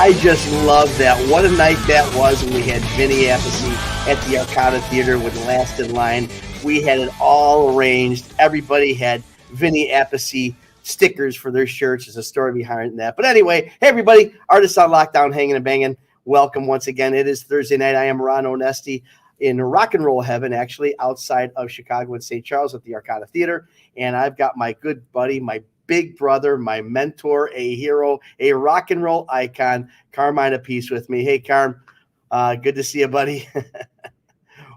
I just love that. What a night that was when we had Vinny Appice at the Arcada Theater with Last in Line. We had it all arranged. Everybody had Vinny Appice stickers for their shirts. There's a story behind that. But anyway, hey, everybody, Artists on Lockdown, Hanging and Banging. Welcome once again. It is Thursday night. I am Ron Onesti in rock and roll heaven, actually, outside of Chicago and St. Charles at the Arcada Theater. And I've got my good buddy, my big brother, my mentor, a hero, a rock and roll icon, Carmine Appice with me. Hey, Carm, good to see you, buddy.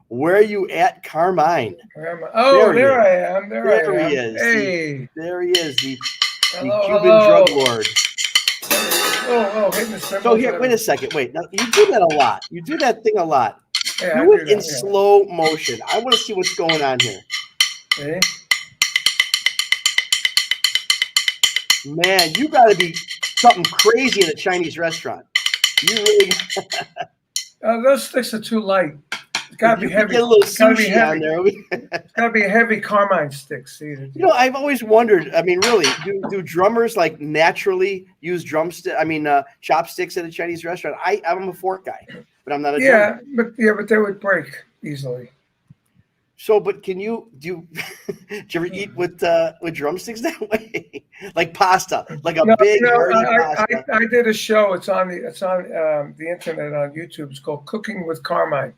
Where are you at, Carmine? Oh, there I am. There he is. Hey. There he is, the Hello, Cuban hello. drug lord. Hit the cymbals. So here, wait a second. Wait, now you do that a lot. You do that thing a lot. Yeah, Do it in slow motion. I want to see what's going on here. Okay. Man, you got to be something crazy at a Chinese restaurant. You really Those sticks are too light. It's got to be heavy. Get a little It's got to be sushi heavy. on there. It's got to be a heavy Carmine stick. See, You know, I've always wondered. I mean, really, do drummers like naturally use chopsticks at a Chinese restaurant? I'm a fork guy, but I'm not a drummer. but they would break easily. So, but can you do you ever eat with drumsticks that way, like pasta, like a big hearty pasta? I did a show. It's on the internet on YouTube. It's called Cooking with Carmine,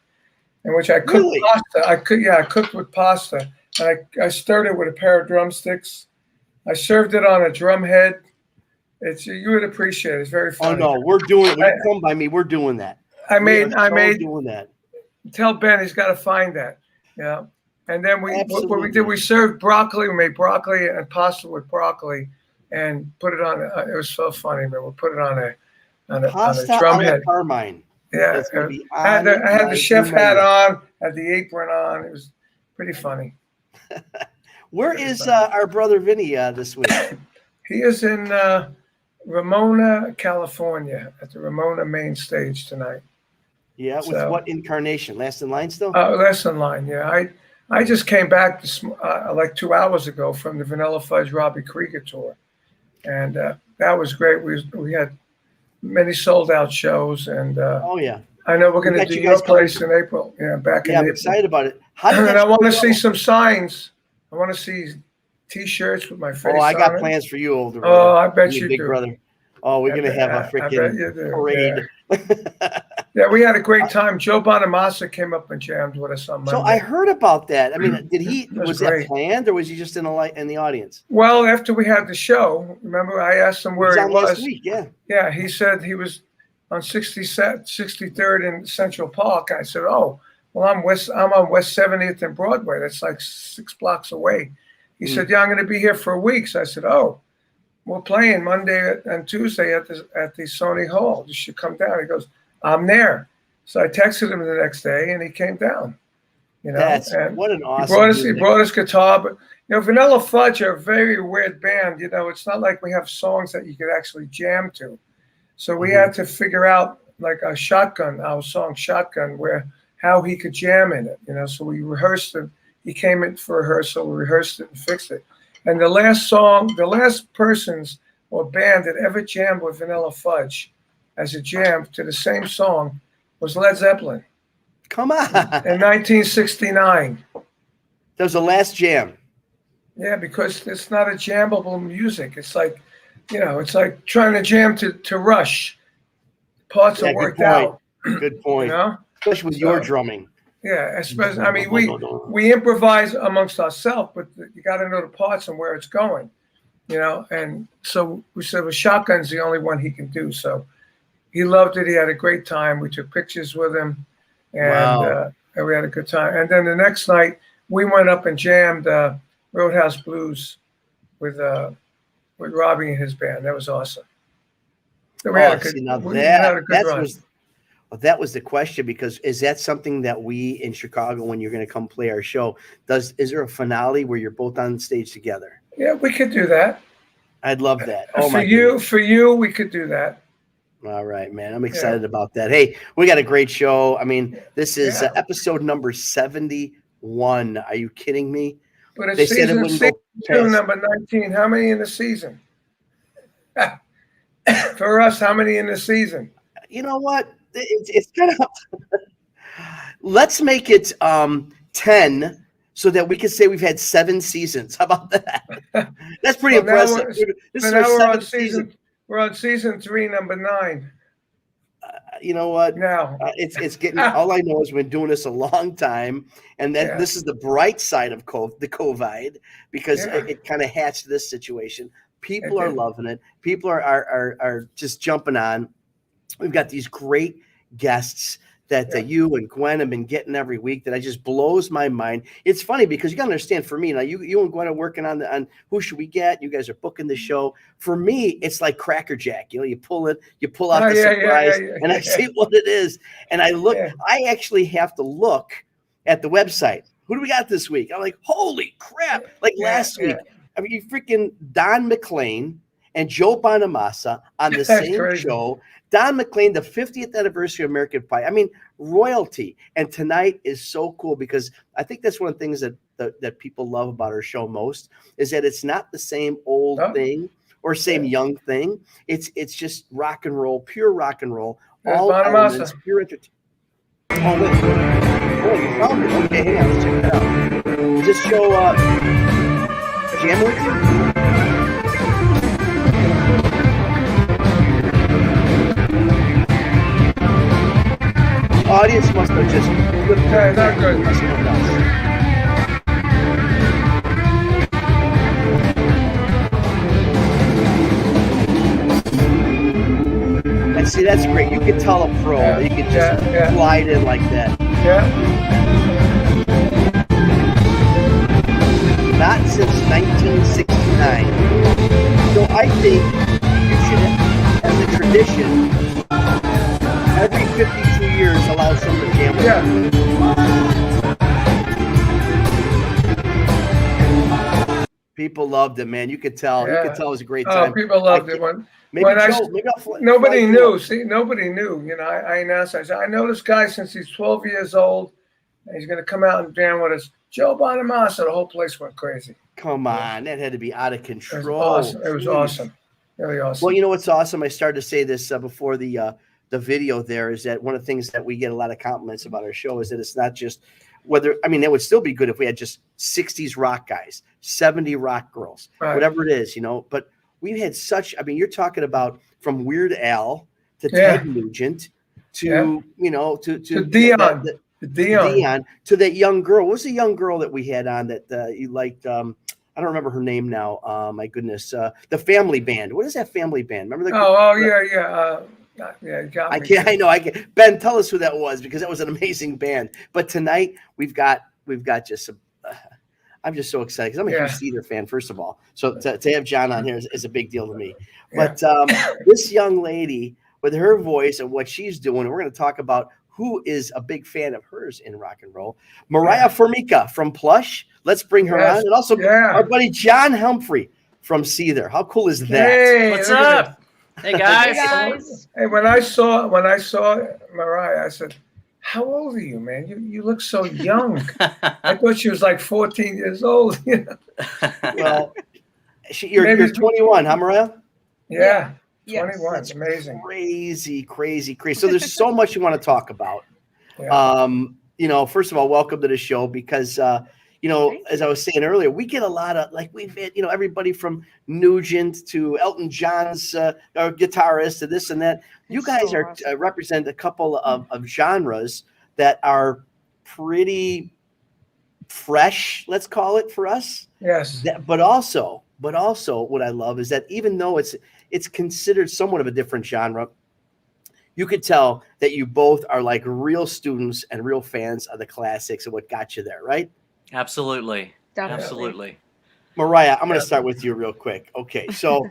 in which I cooked pasta. I cooked with pasta, and I stirred it with a pair of drumsticks. I served it on a drum head. You would appreciate it. It's very funny. Oh no, we're doing it. When you come by me, we're doing that. I made doing that. Tell Ben he's got to find that. Yeah. And then what we did, we served broccoli. We made broccoli and pasta with broccoli, and put it on. It was so funny, man. We put it on a drum head. Carmine. Yeah, I had the chef hat on, had the apron on. It was pretty funny. Where is our brother Vinny this week? He is in Ramona, California, at the Ramona main stage tonight. Yeah, with what incarnation? Last in Line still? Last in Line, yeah. I just came back like 2 hours ago from the Vanilla Fudge Robbie Krieger tour, and that was great. We had many sold out shows, and oh yeah, I know we're going to do your place in April. Yeah, back in April. I'm excited about it. And I want to see some signs. I want to see T-shirts with my face. Oh, I got on plans for you, older brother. Oh, I bet you big do, brother. Oh, we're gonna have a freaking parade. Yeah, we had a great time. Joe Bonamassa came up and jammed with us on Monday. So I heard about that. I mean, was that planned, or was he just in the audience? Well, after we had the show, remember I asked him where he was. Last week, yeah. Yeah, he said he was on 63rd in Central Park. I said, "Oh, well, I'm on West 70th and Broadway. That's like 6 blocks away." He said, "Yeah, I'm going to be here for a week." So I said, "Oh, we're playing Monday and Tuesday at the Sony Hall. You should come down." He goes, "I'm there." So I texted him the next day, and he came down. You know, what an awesome. He brought his guitar, but Vanilla Fudge are a very weird band. It's not like we have songs that you could actually jam to. So we had to figure out like our song Shotgun, how he could jam in it. So we rehearsed it. He came in for rehearsal. We rehearsed it and fixed it. And the last persons or band that ever jammed with Vanilla Fudge as a jam to the same song was Led Zeppelin. Come on. In 1969. That was the last jam. Yeah, because it's not a jammable music. It's like, it's like trying to jam to Rush. Parts are worked out. Good point. Especially with your drumming. Yeah, especially. I mean, we improvise amongst ourselves, but you got to know the parts and where it's going, And so we said, well, Shotgun's the only one he can do. So he loved it. He had a great time. We took pictures with him, and we had a good time. And then the next night, we went up and jammed Roadhouse Blues with Robbie and his band. That was awesome. So we had a good run. That was the question, because is that something that we in Chicago, when you're going to come play our show, is there a finale where you're both on stage together? Yeah, we could do that. I'd love that. Oh, for you, we could do that. All right, man. I'm excited about that. Hey, we got a great show. I mean, this is episode number 71. Are you kidding me? But it's season 62, number 19. How many in the season? For us, how many in the season? You know what? It's kind of. Let's make it 10 so that we can say we've had 7 seasons. How about that? That's pretty impressive. This is our 7th season. We're on season 3, number 9. You know what? Now it's getting. All I know is we've been doing this a long time, and that this is the bright side of the COVID, because it kind of hatched this situation. People are loving it. People are just jumping on. We've got these great guests that you and Gwen have been getting every week that just blows my mind. It's funny because you got to understand, for me now, you and Gwen are working on who should we get. You guys are booking the show. For me, it's like Cracker Jack. You know, you pull out the surprise, and I see what it is, and I look. I actually have to look at the website. Who do we got this week? I'm like, holy crap! Like last week, I mean, you freaking Don McLean and Joe Bonamassa on the same show. Don McLean, the 50th anniversary of American Pie. I mean, royalty. And tonight is so cool because I think that's one of the things that people love about our show most is that it's not the same old thing or same young thing. It's just rock and roll, pure rock and roll. All elements, pure entertainment. Oh, wait. Oh, you found it. Okay, hang on. Let's check that out. Does this show jam with you? Audience must have just flipped not good. And see, that's great. You can tell a pro that you can just glide in like that. Yeah. Not since 1969. So I think you should, as a tradition, every 52 years allow someone to jam with you. People loved it, man. You could tell. You could tell it was a great time. Oh, people loved it. Nobody knew. See, nobody knew. You know, I announced. I said, I know this guy since he's 12 years old. And he's going to come out and jam with us. Joe Bonamassa. The whole place went crazy. Come on, that had to be out of control. It was awesome. Really awesome. Well, you know what's awesome? I started to say this before the video there is that one of the things that we get a lot of compliments about our show is that it's not just it would still be good if we had just 60s rock guys, 70 rock girls, whatever it is, you know, but we've had you're talking about from Weird Al to Ted Nugent to, you know, to Dion, Dion to that young girl. What was the young girl that we had on that you liked? I don't remember her name now. My goodness. The Family Band. What is that Family Band? Remember the I can't. Ben, tell us who that was because that was an amazing band. But tonight we've got just some. I'm just so excited because I'm a huge Cedar fan, first of all. So to have John on here is a big deal to me. But this young lady with her voice and what she's doing, we're going to talk about who is a big fan of hers in rock and roll. Moriah Formica from Plush. Let's bring her on, and also our buddy John Humphrey from Cedar. How cool is that? Hey, what's up? Hey guys. Hey, when I saw Mariah, I said, "How old are you, man? You look so young." I thought she was like 14 years old. You know? Well, you're 21, huh, Mariah? Yeah, 21. That's amazing. Crazy. So there's so much you want to talk about. Yeah. You know, first of all, welcome to the show because. You know, as I was saying earlier, we get a lot of we've had, you know, everybody from Nugent to Elton John's our guitarist to this and that. You guys represent a couple of genres that are pretty fresh, let's call it, for us. Yes. But also, what I love is that even though it's considered somewhat of a different genre, you could tell that you both are like real students and real fans of the classics and what got you there, right? Absolutely. Definitely. Absolutely. Mariah, I'm going to start with you real quick. Okay. So,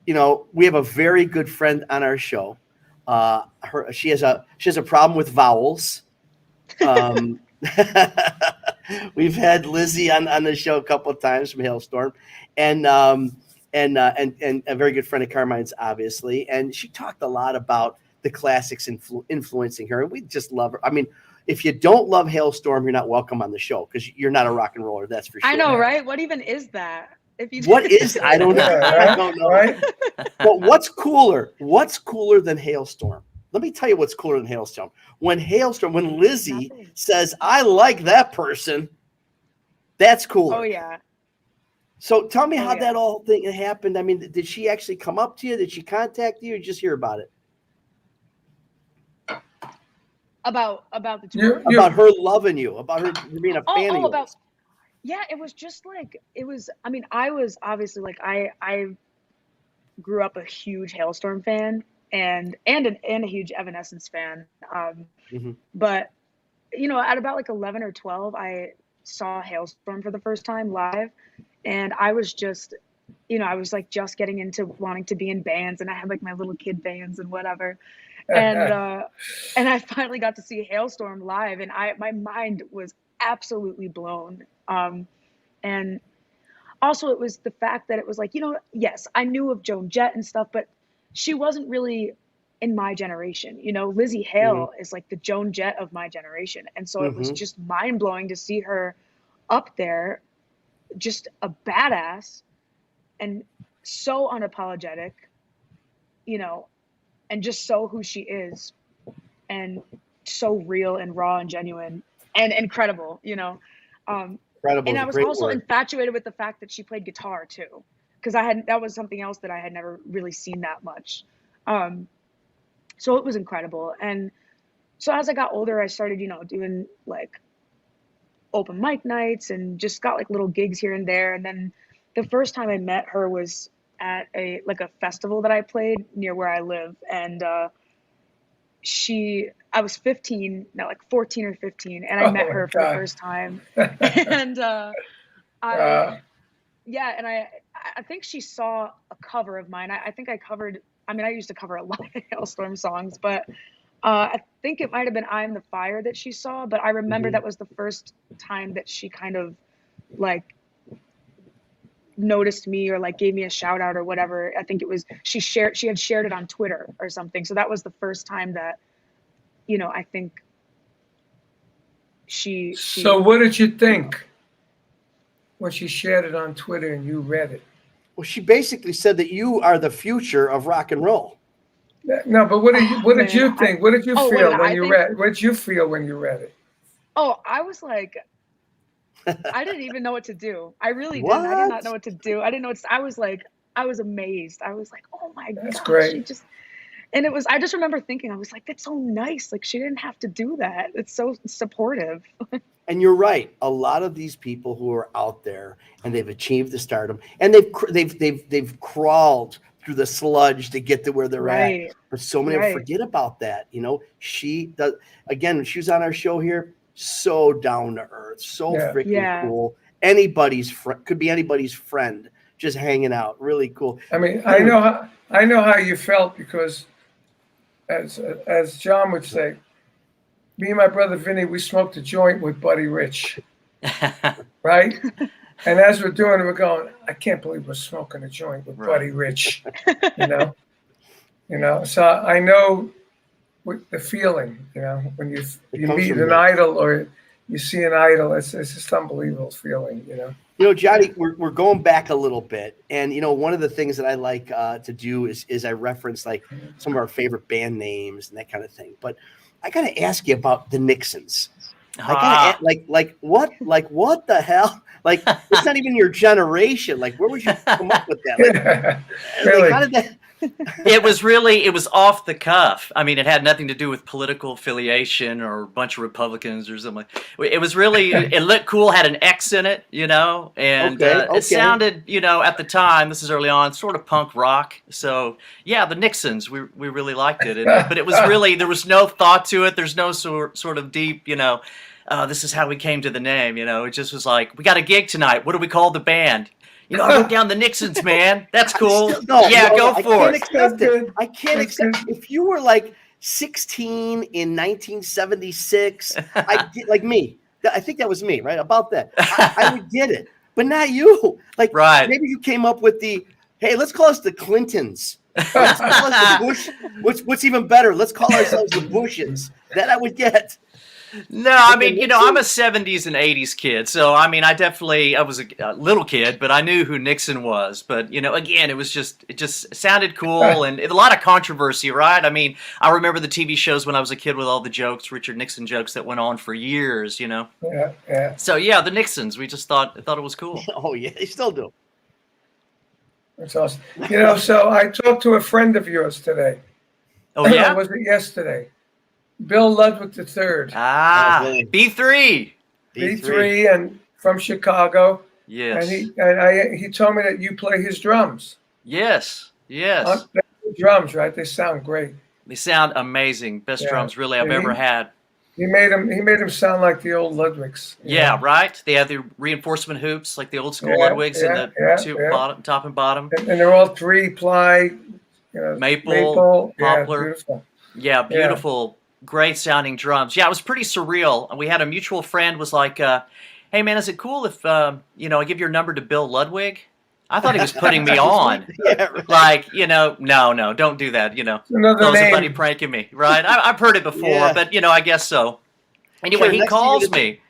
you know, we have a very good friend on our show. She has a problem with vowels. We've had Lizzie on the show a couple of times from Hailstorm and a very good friend of Carmine's, obviously. And she talked a lot about the classics influencing her. And we just love her. I mean, if you don't love Hailstorm, you're not welcome on the show because you're not a rock and roller. That's for sure. I know, right? What even is that? I don't know. I don't know. Right? But what's cooler? What's cooler than Hailstorm? Let me tell you what's cooler than Hailstorm. When Lizzie says, I like that person, that's cooler. Oh yeah. So tell me how that all thing happened. I mean, did she actually come up to you? Did she contact you, or just hear about it? About the tour? About her loving you, about her being a fan of yours. Yeah, it was just like, I mean, I was obviously like, I grew up a huge Hailstorm fan and a huge Evanescence fan. But, you know, at about like 11 or 12, I saw Hailstorm for the first time live. And I was just, you know, I was like just getting into wanting to be in bands, and I had like my little kid bands and whatever. And I finally got to see Hailstorm live, and my mind was absolutely blown. And also it was the fact that it was like, you know, yes, I knew of Joan Jett and stuff, but she wasn't really in my generation. You know, Lizzie Hale is like the Joan Jett of my generation. And so it was just mind blowing to see her up there, just a badass and so unapologetic, you know, and just so who she is, and so real and raw and genuine and incredible, you know. Incredible. And I was also infatuated with the fact that she played guitar too, because that was something else that I had never really seen that much. So it was incredible. And so as I got older, I started, you know, doing like open mic nights and just got like little gigs here and there. And then the first time I met her was at a festival that I played near where I live. And I was 14 or 15, and I met her for the first time. And I think she saw a cover of mine. I think I used to cover a lot of Hailstorm songs, but I think it might have been I'm the Fire that she saw, but I remember that was the first time that she kind of like noticed me or like gave me a shout out or whatever. I think it was she had shared it on Twitter or something. So that was the first time that, you know, I think she So what did you think when she shared it on Twitter and you read it? Well, she basically said that you are the future of rock and roll. No, but what did you think? What did you feel when you read? What did you feel when you read it? Oh, I was like, I didn't even know what to do. I really didn't. I did not know what to do. I didn't know. I was amazed. I was like, oh my God. That's great. And it was, I just remember thinking, I was like, that's so nice. Like, she didn't have to do that. It's so supportive. And you're right. A lot of these people who are out there and they've achieved the stardom, and they've crawled through the sludge to get to where they're at. But so many forget about that. You know, she does. Again, she was on our show here. So down to earth, so freaking cool. Could be anybody's friend, just hanging out. Really cool. I mean, I know how you felt, because as John would say, me and my brother Vinny, we smoked a joint with Buddy Rich, right? And as we're doing it, we're going, I can't believe we're smoking a joint with Buddy Rich, you know. So I know the feeling, you know, when you meet an idol or you see an idol, it's just unbelievable feeling, you know. You know, Johnny, we're going back a little bit, and you know, one of the things that I like to do is I reference like some of our favorite band names and that kind of thing. But I got to ask you about the Nixons. Like what the hell? Like, it's not even your generation. Like, where would you come up with that? Like, really? like, how did that? It was off the cuff. I mean, it had nothing to do with political affiliation or a bunch of Republicans or something. It was really, it looked cool, had an X in it, you know, and it sounded, you know, at the time, this is early on, sort of punk rock. So yeah, the Nixons, we really liked it. But it was really, there was no thought to it. There's no sort of deep, you know, this is how we came to the name, you know. It just was like, we got a gig tonight. What do we call the band? You know, I wrote down the Nixons, man. That's cool. Go for it. I can't accept it. If you were like 16 in 1976, I get, like me. I think that was me, right? About that. I would get it. But not you. Like, maybe you came up with the, hey, let's call us the Clintons. Let's call us the Bush. What's even better? Let's call ourselves the Bushes. That I would get. No, I mean, you know, I'm a 70s and 80s kid. So, I mean, I was a little kid, but I knew who Nixon was. But, you know, again, it just sounded cool and a lot of controversy, right? I mean, I remember the TV shows when I was a kid with all the jokes, Richard Nixon jokes that went on for years, you know? Yeah, yeah. So, yeah, the Nixons, we just thought it was cool. Oh, yeah, they still do. That's awesome. You know, so I talked to a friend of yours today. Oh, yeah? Was it yesterday? Bill Ludwig III. Ah, B3. B3 and from Chicago. Yes. And he told me that you play his drums. Yes. Drums, right? They sound great. They sound amazing. Best drums really I've ever had. He made them sound like the old Ludwigs. Yeah, know? Right. They have the reinforcement hoops like the old school Ludwigs and the bottom, top and bottom. And they're all 3-ply. Maple, poplar. Yeah, beautiful. Great sounding drums. Yeah, it was pretty surreal. We had a mutual friend was like, "Hey man, is it cool if you know I give your number to Bill Ludwig?" I thought he was putting me on. Yeah, right. Like, you know, no, don't do that. You know, somebody pranking me, right? I've heard it before, but you know, I guess so. Anyway, he calls me.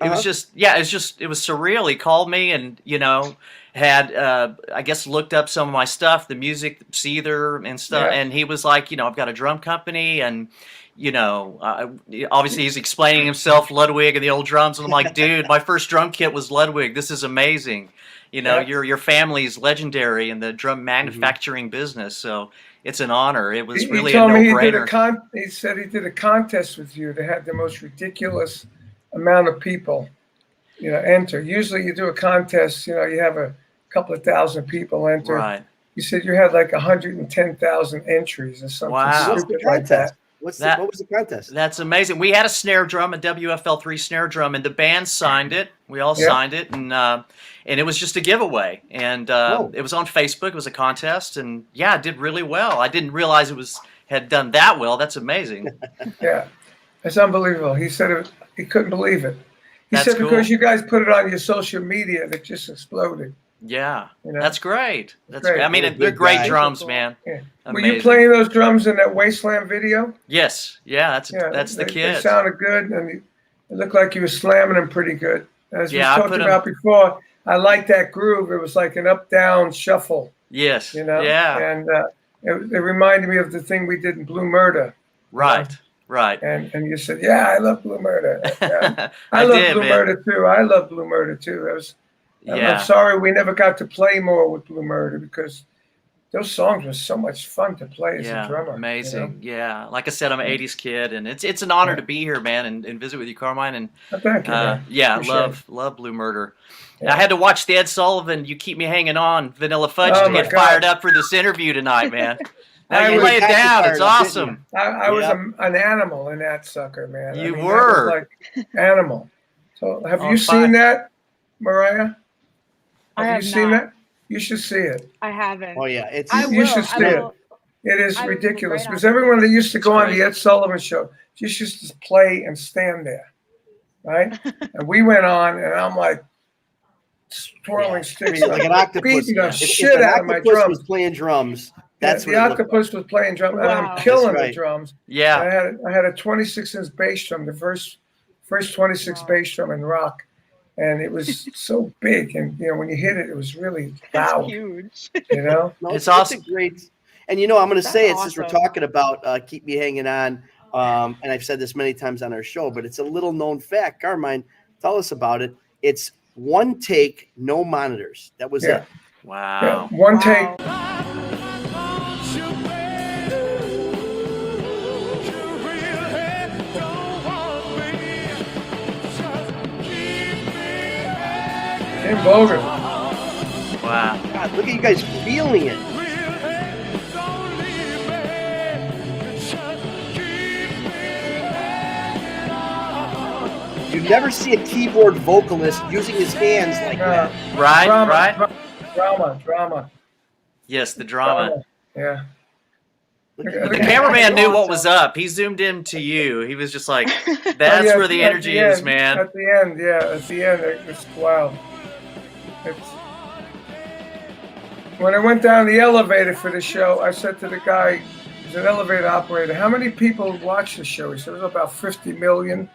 It was just, it was surreal. He called me and, you know, had, I guess, looked up some of my stuff, the music, Seether and stuff. Yeah. And he was like, you know, I've got a drum company and, you know, obviously he's explaining himself, Ludwig and the old drums. And I'm like, dude, my first drum kit was Ludwig. This is amazing. You know, your family is legendary in the drum manufacturing business. So it's an honor. It was really a no-brainer. He said he did a contest with you to have the most ridiculous amount of people, you know, enter. Usually you do a contest, you know, you have a couple of thousand people enter. Right. You said you had like 110,000 entries or something stupid like that. What was the contest? That's amazing. We had a snare drum, a WFL3 snare drum, and the band signed it. We all signed it, and it was just a giveaway. And it was on Facebook. It was a contest, and yeah, it did really well. I didn't realize had done that well. That's amazing. Yeah, it's unbelievable. He said he couldn't believe it. He said because you guys put it on your social media, it just exploded. Yeah, you know? That's great. That's great. I mean, they're great drums, man. Yeah. Were you playing those drums in that Wasteland video? Yes. Yeah, that's the kid. They sounded good, and it looked like you were slamming them pretty good. As we talked about before, I liked that groove. It was like an up-down shuffle. Yes. You know? Yeah. And it reminded me of the thing we did in Blue Murder. Right. You know? Right. And you said, yeah, I love Blue Murder. I love Blue Murder, too. I love Blue Murder, too. I'm sorry we never got to play more with Blue Murder because those songs were so much fun to play as a drummer. Amazing. You know? Yeah. Like I said, I'm an 80s kid, and it's an honor to be here, man, and visit with you, Carmine. And thank you, man. Love Blue Murder. Yeah. I had to watch the Ed Sullivan "You Keep Me Hanging On" Vanilla Fudge to get fired up for this interview tonight, man. Now you lay it down. It's awesome. I was an animal in that sucker, man. You were like animal. So have you seen that, Mariah? Have you seen that? You should see it. I haven't. Oh yeah, you should see it. It is ridiculous because everyone that used to go on the Ed Sullivan show just used to play and stand there, right? And we went on, and I'm like twirling sticks, like an octopus, beating the shit out of my drums. Was playing drums. That's the octopus was playing drums, and I'm killing the drums. Yeah, I had a 26-inch bass drum, the first 26 bass drum in rock. And it was so big, and you know when you hit it, it was really loud. It's huge. You know, it's awesome. Great. And you know, I'm going to say it since we're talking about "Keep Me Hanging On," and I've said this many times on our show, but it's a little known fact. Carmine, tell us about it. It's one take, no monitors. That was it. Wow. Yeah, one take. Bogan. Wow. God, look at you guys feeling it. You never see a keyboard vocalist using his hands like that. Right, Drama. Yes, the drama. Yeah. The cameraman knew what was up. He zoomed in to you. He was just like, that's where the energy is, man. At the end, it's wild. When I went down the elevator for the show, I said to the guy, he's an elevator operator, how many people watch the show? He said, it was about 50 million.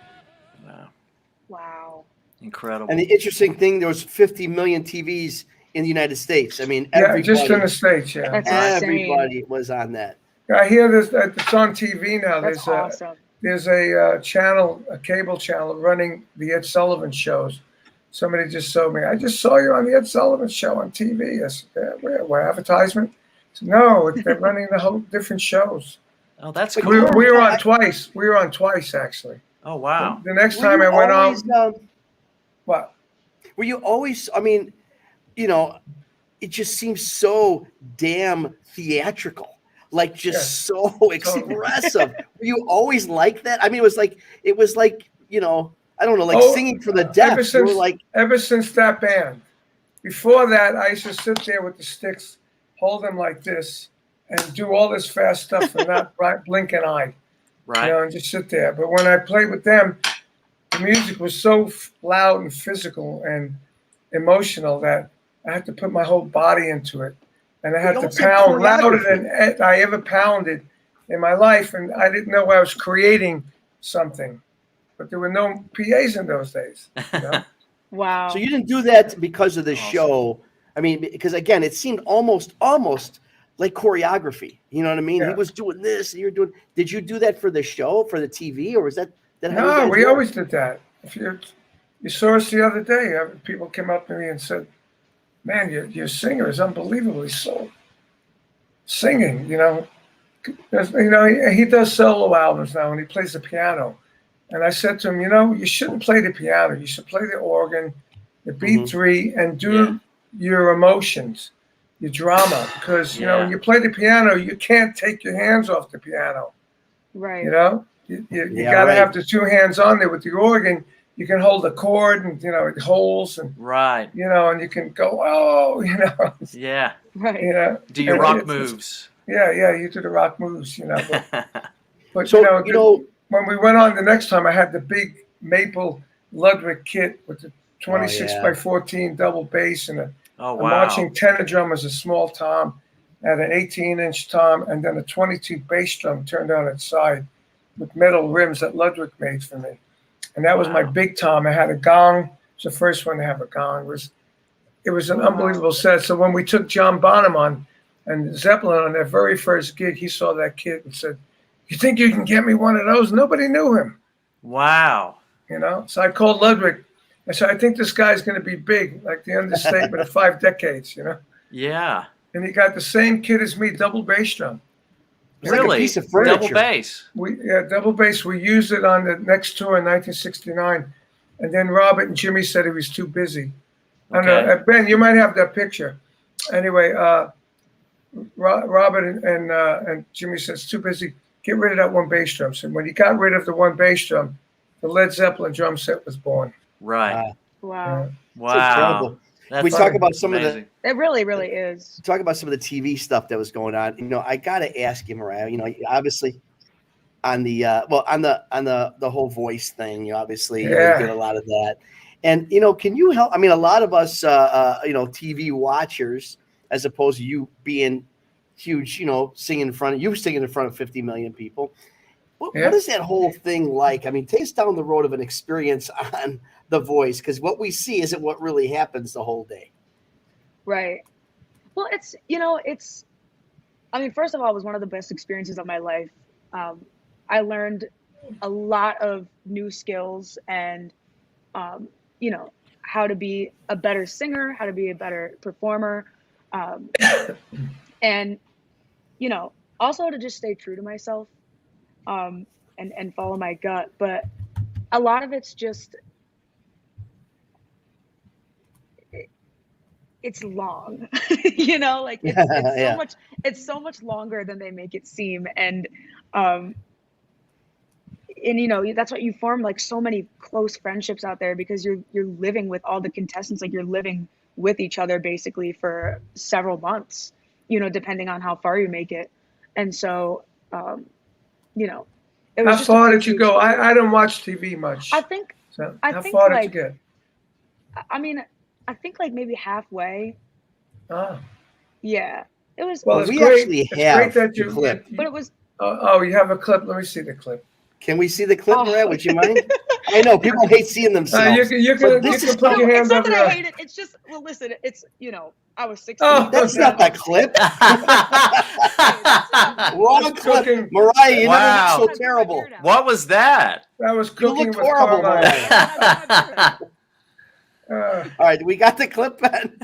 Wow. Incredible. And the interesting thing, there was 50 million TVs in the United States. I mean, Yeah, just in the States, yeah. That's everybody was on that. I hear this. It's on TV now. That's awesome. There's a channel, a cable channel, running the Ed Sullivan shows. Somebody just showed me. I just saw you on the Ed Sullivan show on TV. I said, yeah, where advertisement? I said, no, they're running the whole different shows. Oh, that's We cool. were on twice. We were on twice, actually. Oh, wow. The next time I went on. What? Were you always, I mean, you know, it just seems so damn theatrical. Like just so expressive. Were you always like that? I mean, it was like, you know, I don't know, like singing for the deaf. Ever since that band. Before that, I used to sit there with the sticks, hold them like this, and do all this fast stuff and not blink an eye. Right. You know, and just sit there. But when I played with them, the music was so loud and physical and emotional that I had to put my whole body into it. And I had to pound louder than I ever pounded in my life. And I didn't know I was creating something. But there were no PAs in those days. You know? Wow. So you didn't do that because of the show. I mean, because again, it seemed almost like choreography. You know what I mean? Yeah. He was doing this, and you're doing. Did you do that for the show, for the TV, or was that? No, we always did that. If you saw us the other day, people came up to me and said, "Man, your singer is unbelievably so singing." You know, he does solo albums now, and he plays the piano. And I said to him, you know, you shouldn't play the piano. You should play the organ, the B3, and do your emotions, your drama. Because, you know, when you play the piano, you can't take your hands off the piano. Right. You know, you got to have the two hands on there. With the organ, you can hold the chord and, you know, it holds. And, you know, and you can go, oh, you know. Yeah. Right. You know. Do your rock moves. Yeah, you do the rock moves, you know. But so, you know, when we went on the next time, I had the big maple Ludwig kit with the 26 by 14 double bass and a marching tenor drum as a small tom, and an 18-inch tom, and then a 22 bass drum turned on its side with metal rims that Ludwig made for me. And that was my big tom. I had a gong. It was the first one to have a gong. It was an unbelievable set. So when we took John Bonham on and Zeppelin on their very first gig, he saw that kit and said, "You think you can get me one of those?" Nobody knew him. Wow. You know, so I called Ludwig. I said, "I think this guy's going to be big, like the understatement of 5 decades, you know?" Yeah. And he got the same kit as me, double bass drum. Really? Like a piece of furniture. Double bass. Double bass. We used it on the next tour in 1969. And then Robert and Jimmy said he was too busy. I don't know. Ben, you might have that picture. Anyway, Robert and Jimmy said it's too busy. Get rid of that one bass drum. So when he got rid of the one bass drum, the Led Zeppelin drum set was born. Right. Wow. Wow. We talk about some amazing. Of the. It really, really is. Talk about some of the TV stuff that was going on. You know, I got to ask you, Moriah. You know, obviously, on the on the whole voice thing, you obviously you get a lot of that. And you know, can you help? I mean, a lot of us, you know, TV watchers, as opposed to you being huge, you know, singing in front of 50 million people. What is that whole thing like? I mean, take us down the road of an experience on The Voice, because what we see isn't what really happens the whole day. Right. Well, it's, you know, I mean, first of all, it was one of the best experiences of my life. I learned a lot of new skills and, you know, how to be a better singer, how to be a better performer. And, you know, also to just stay true to myself, and follow my gut. But a lot of it's just, it's long, you know, like it's so much longer than they make it seem. And, you know, that's what you form, like so many close friendships out there, because you're living with all the contestants, like you're living with each other basically for several months, you know, depending on how far you make it. And so, you know, it was how far did you go? I don't watch TV much. I think, how far did you get? I mean, I think like maybe halfway. Oh. Yeah. It was. Well, we actually have the clip. But it was. Oh, you have a clip. Let me see the clip. Can we see the clip, Oh. Moriah? Would you mind? I know people hate seeing themselves. You can put your hand It's not over that I there. hate it. It's just, well, listen, it's, I was 16. Oh, That's not that clip. Wrong clip. Cooking. Mariah, you Wow. never look so terrible. What was that? That was You cooking look with horrible, Carmine. All right, we got the clip, Ben.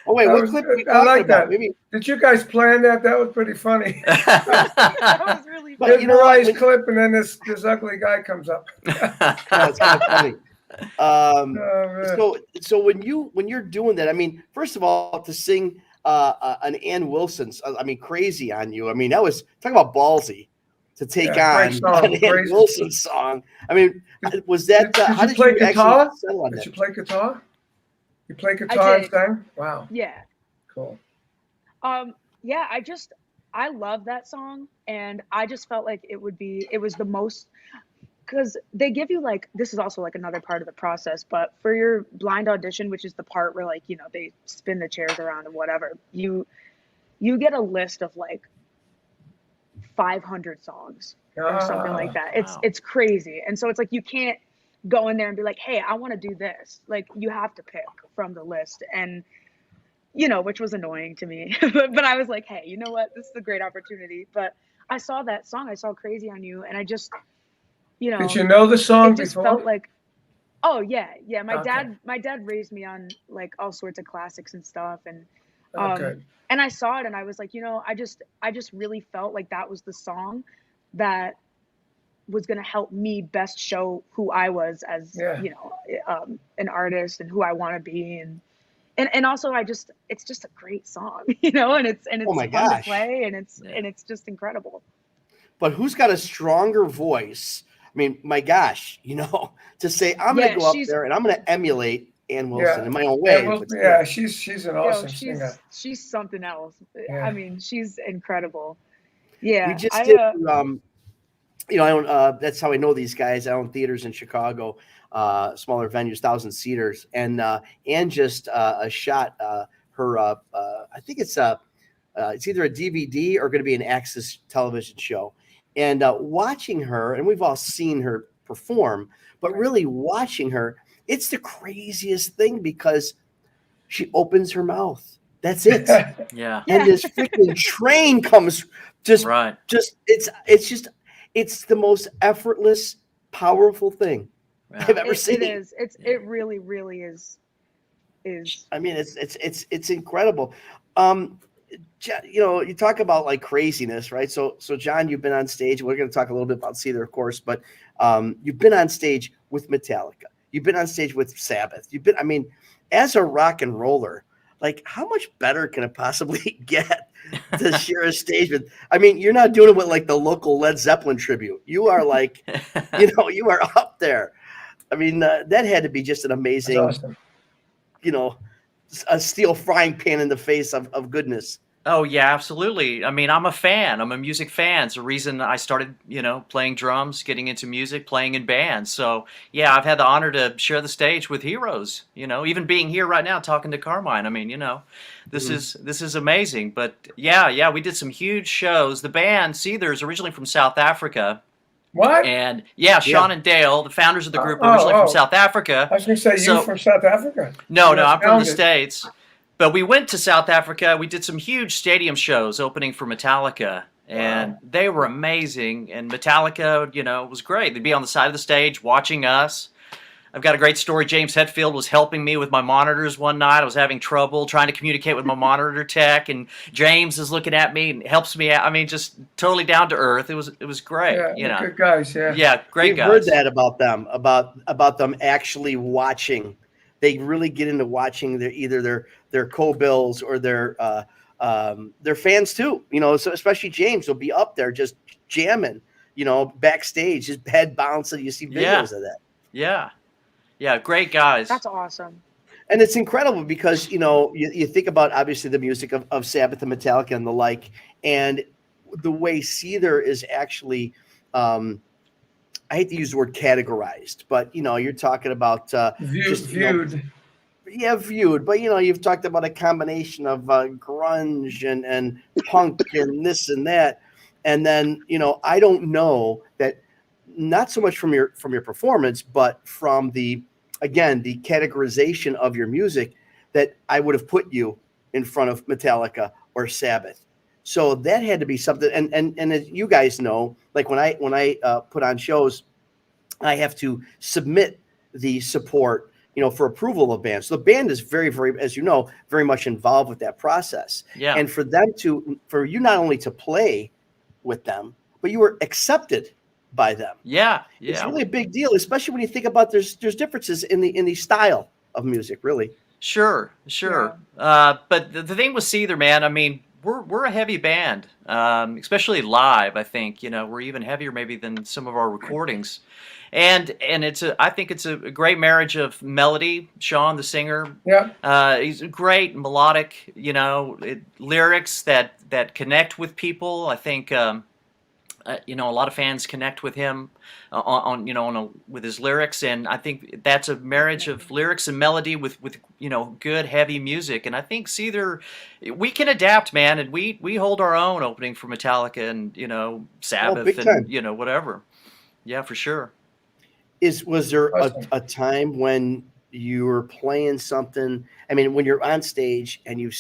Oh wait, what clip are we I talking like about? that. Did you guys plan that? That was pretty funny. That was really But There's you know what? Mariah's clip, and then this ugly guy comes up. No, it's kind of funny. Man. So when you're doing that, I mean, first of all, to sing an Ann Wilson's, I mean, Crazy on You. I mean, that was talking about ballsy to take on an Ann Wilson song. I mean, was that how did you guitar? actually settle on that? Did you play guitar? You play guitar and sing? Wow. Yeah. Cool. Yeah, I love that song, and I just felt like it was the most, because they give you, like, this is also like another part of the process, but for your blind audition, which is the part where, like, they spin the chairs around and whatever, you get a list of like 500 songs or something like that. It's crazy. And so it's like, you can't go in there and be like, hey, I want to do this. Like, you have to pick from the list, and which was annoying to me. But I was like, hey, you know what? This is a great opportunity. But I saw that song. I saw Crazy on You, and I just, Did you know the song it just before? felt like, oh yeah. My dad raised me on like all sorts of classics and stuff, and and I saw it, and I was like, I just really felt like that was the song that was going to help me best show who I was as an artist and who I want to be, and also it's just a great song, and it's Oh my fun gosh. to play, and it's just incredible. But who's got a stronger voice? I mean, my gosh, to say I'm going to go up there and I'm going to emulate Ann Wilson in my own way. She's an awesome singer. She's something else. I mean, she's incredible. Yeah, we just did. I don't. That's how I know these guys. I own theaters in Chicago, smaller venues, 1,000-seaters, and Ann just shot her. I think it's either a DVD or going to be an Access television show. And watching her, and we've all seen her perform, but really watching her, it's the craziest thing because she opens her mouth. That's it. Yeah. And this freaking train comes it's the most effortless, powerful thing I've ever seen. It is. It really, really is. I mean, it's incredible. You talk about like craziness, right? So John, you've been on stage. We're going to talk a little bit about Seether, of course, but you've been on stage with Metallica. You've been on stage with Sabbath. As a rock and roller, like how much better can it possibly get to share a stage with? I mean, you're not doing it with like the local Led Zeppelin tribute. You are like, you are up there. I mean, that had to be just an amazing, awesome. A steel frying pan in the face of goodness. Oh yeah, absolutely. I mean, I'm a fan. I'm a music fan. It's the reason I started, playing drums, getting into music, playing in bands. So yeah, I've had the honor to share the stage with heroes. Even being here right now talking to Carmine. I mean, this is amazing. But yeah, we did some huge shows. The band Seether is originally from South Africa. What? And Sean and Dale, the founders of the group, are originally from South Africa. I was going to say, you from South Africa? No, I'm from the States. But we went to South Africa. We did some huge stadium shows opening for Metallica, and they were amazing. And Metallica, was great. They'd be on the side of the stage watching us. I've got a great story. James Hetfield was helping me with my monitors one night. I was having trouble trying to communicate with my monitor tech, and James is looking at me and helps me out. I mean, just totally down to earth. It was great. Yeah, good guys. Yeah. Yeah, great guys. We've heard that about them, about them actually watching. They really get into watching their co-bills or their fans too. So especially James will be up there just jamming, backstage, just head bouncing. You see videos of that. Yeah. Yeah, great guys. That's awesome. And it's incredible because, you think about obviously the music of Sabbath and Metallica and the like, and the way Seether is actually, I hate to use the word categorized, but, you're talking about viewed. Viewed. But, you've talked about a combination of grunge and punk and this and that. And then, I don't know that, not so much from your performance, but from the categorization of your music, that I would have put you in front of Metallica or Sabbath. So that had to be something. And as you guys know, like when I put on shows, I have to submit the support, for approval of bands. So the band is very, very, as you know, very much involved with that process. Yeah. And for you not only to play with them, but you were accepted by them. Yeah. It's really a big deal, especially when you think about there's differences in the style of music, really. Sure. But the thing with Seether, man, I mean, we're a heavy band, especially live. I think we're even heavier maybe than some of our recordings, and I think it's a great marriage of melody. Sean, the singer, he's great melodic, lyrics that connect with people. I think a lot of fans connect with him with his lyrics, and I think that's a marriage of lyrics and melody with good heavy music. And I think Seether, we can adapt, man, and we hold our own opening for Metallica and Sabbath and whatever. Yeah, for sure. Was there a time when you were playing something? I mean, when you're on stage and you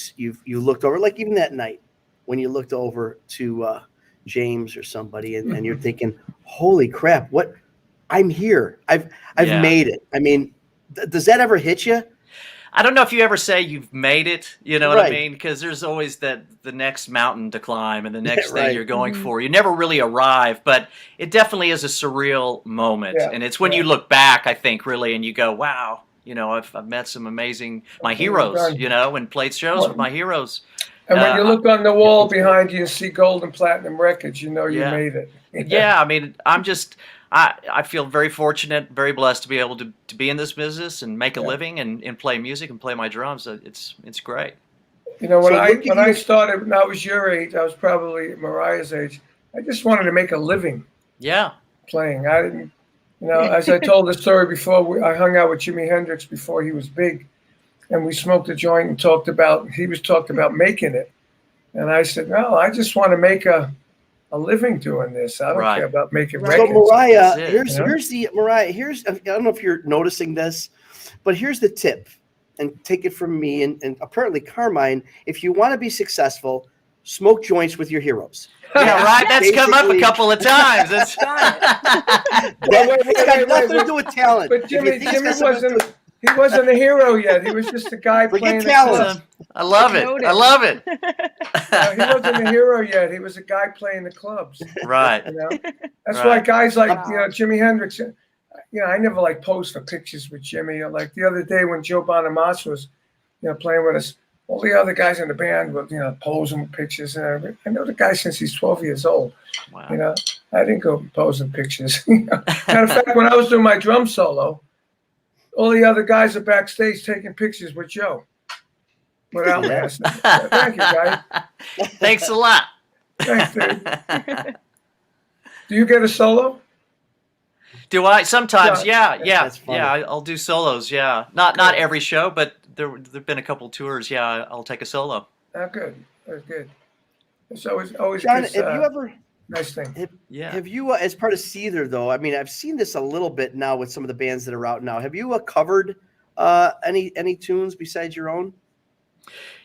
looked over, like even that night when you looked over to James or somebody, and you're thinking, "Holy crap! What? I'm here. I've made it." I mean, does that ever hit you? I don't know if you ever say you've made it. You know what I mean? Because there's always the next mountain to climb and the next thing you're going for. You never really arrive, but it definitely is a surreal moment, and it's when you look back, I think, really, and you go, "Wow." I've met some amazing heroes. And played shows with my heroes. And when you look on the wall behind you and see gold and platinum records, you made it. Yeah, I mean, I feel very fortunate, very blessed to be able to be in this business and make a living and play music and play my drums. It's great. When I started, when I was your age, I was probably Mariah's age. I just wanted to make a living. Yeah. Playing. I didn't, as I told the story before, I hung out with Jimi Hendrix before he was big. And we smoked a joint and talked about making it. And I said, no, I just want to make a living doing this. I don't care about making records. So Mariah, here's I don't know if you're noticing this, but here's the tip, and take it from me and apparently Carmine. If you want to be successful, smoke joints with your heroes. Yeah, right. That's come up a couple of times. It's got nothing to do with talent. But Jimmy wasn't a hero yet. He was just a guy playing the clubs. I love it. I love it. He wasn't a hero yet. He was a guy playing the clubs. Right. That's why guys like Jimi Hendrix. I never posed for pictures with Jimmy. Like the other day when Joe Bonamassa was, playing with us, all the other guys in the band were, posing with pictures. And I know the guy since he's 12 years old. Wow. I didn't go posing pictures. Matter of fact, when I was doing my drum solo, all the other guys are backstage taking pictures with Joe. Without me. Thank you, guys. Thanks a lot. Thanks, dude. Do you get a solo? Do I? Sometimes, yeah. I'll do solos, yeah. Not every show, but there've been a couple tours. Yeah, I'll take a solo. Oh, good. That's good. It's always John, good. have you ever? Nice thing. Have you, as part of Seether, though? I mean, I've seen this a little bit now with some of the bands that are out now. Have you covered any tunes besides your own?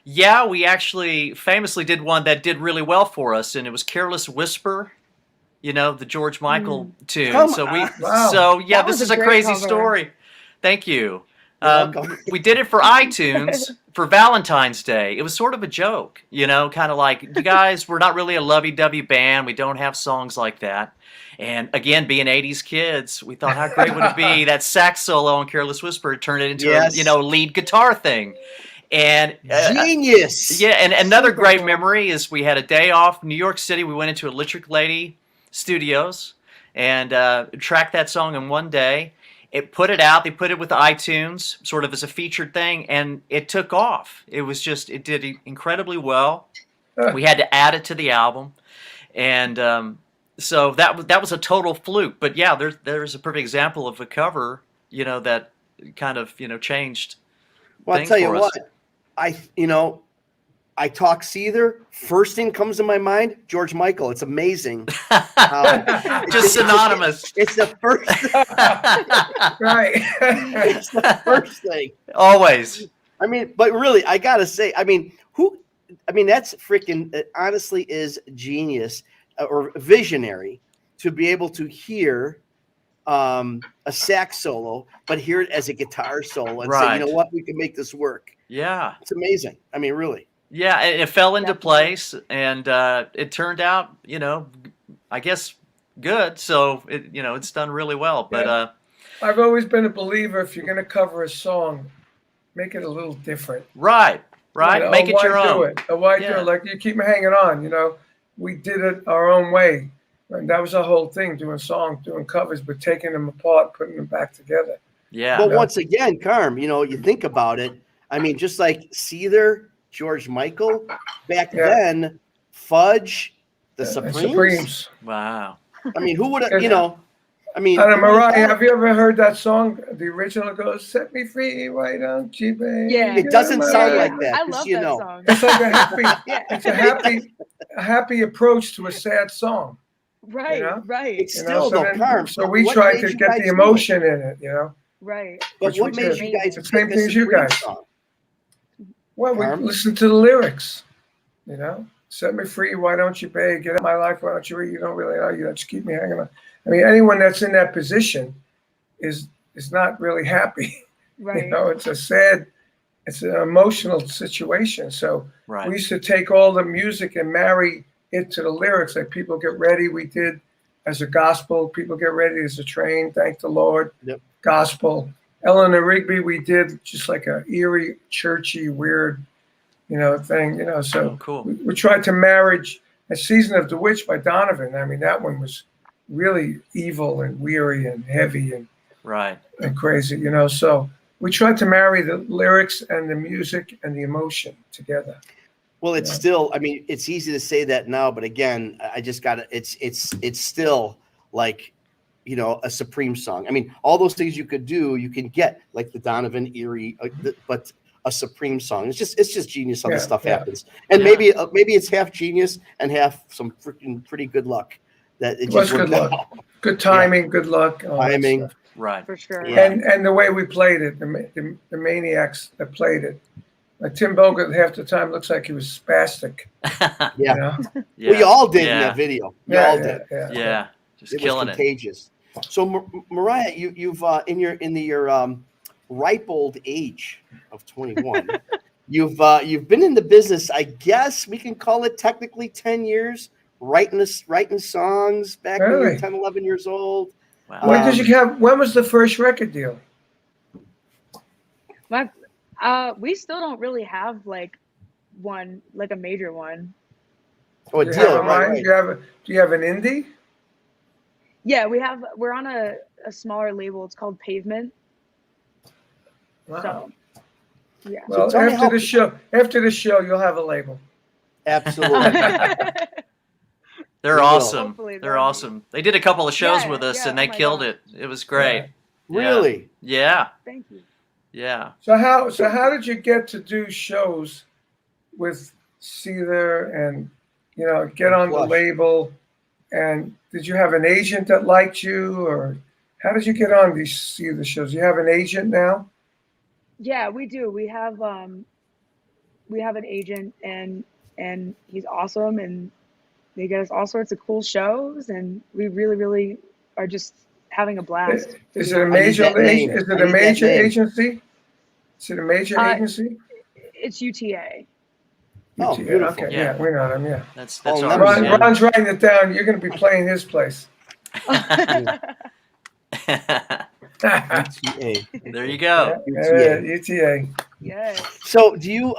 Yeah, we actually famously did one that did really well for us, and it was "Careless Whisper." The George Michael tune. This is a crazy story. Thank you. We did it for iTunes for Valentine's Day. It was sort of a joke, kind of like, you guys, we're not really a lovey-dovey band. We don't have songs like that. And again, being 80s kids, we thought, how great would it be? That sax solo on Careless Whisper turned it into a lead guitar thing. And genius. And another great memory is we had a day off in New York City. We went into Electric Lady Studios and tracked that song in one day. It put it out. They put it with iTunes, sort of as a featured thing, and it took off. It did incredibly well. We had to add it to the album, and so that was a total fluke. But yeah, there's a perfect example of a cover, that kind of changed. Well, I'll tell you what, I talk Seether, first thing comes to my mind, George Michael. It's amazing. Just synonymous. It's the first Right. it's the first thing. Always. I mean, but really, I gotta say, that's freaking, it honestly is genius or visionary to be able to hear a sax solo, but hear it as a guitar solo and say, you know what, we can make this work. Yeah. It's amazing. I mean, really. Yeah, it fell into place, and it turned out, I guess good. So it's done really well. But I've always been a believer, if you're going to cover a song, make it a little different. Right. Make it your own. Why do it? Like you keep me hanging on. We did it our own way. And that was the whole thing, doing songs, doing covers, but taking them apart, putting them back together. Yeah. But once again, Carm, you think about it. I mean, just like Seether, George Michael, back then, Fudge, the Supremes. Wow. I mean, who would have, Mariah, have you ever heard that song? The original goes, "Set me free, why don't you, baby?" Yeah. It doesn't sound like that. I love that song. It's like a happy approach to a sad song. Right, right. It's still Carm. So we tried to get the emotion in it, Right. But what made you guys the same thing as you guys? Song? Well, we listened to the lyrics, Set me free, why don't you, babe? Get out of my life, why don't you? You don't really know, you just keep me hanging on. I mean, anyone that's in that position is not really happy. Right. It's an emotional situation. So we used to take all the music and marry it to the lyrics. Like People Get Ready, we did as a gospel. People Get Ready as a train, thank the Lord. Yep. Gospel. Eleanor Rigby, we did just like a eerie, churchy, weird, thing. So cool. We tried to marriage a Season of the Witch by Donovan. I mean, that one was really evil and weary and heavy and crazy. So we tried to marry the lyrics and the music and the emotion together. Well, it's still, it's easy to say that now, but again, I just got to, it's still like, a Supreme song. I mean, all those things you could do, you can get like the Donovan eerie, but a Supreme song. It's just genius how this stuff happens. And maybe it's half genius and half some freaking pretty good luck that it just worked out. Good timing, good luck. Timing. Right. For sure. Yeah. And the way we played it, the maniacs that played it. Like Tim Bogert half the time looks like he was spastic. Yeah. We all did in that video. We all did. Yeah. Just it killing was contagious. So Mariah, you've in your ripe old age of 21, you've been in the business. I guess we can call it technically 10 years. Writing songs back when you were 10, 11 years old. Wow. When was the first record deal? We still don't really have like a major one. Oh, a deal, right? Do you have an indie? Yeah, we're on a smaller label. It's called Pavement. Wow. So, yeah. Well, so after the show, you'll have a label. Absolutely. They're awesome. Hopefully They're awesome. They did a couple of shows with us, and they killed it. It was great. Really? Yeah. Thank you. Yeah. So how did you get to do shows with Seether and get on the label? And did you have an agent that liked you, or how did you get on these Seether shows? You have an agent now? Yeah, we do. We have an agent, and he's awesome, and they get us all sorts of cool shows, and we really, really are just having a blast. Is it a major agency? Is it a major agency? It's UTA. Oh, beautiful. Okay, yeah, we know them. Yeah, that's Ron's writing it down. You're going to be playing his place. UTA. There you go. UTA. Yes. So do you?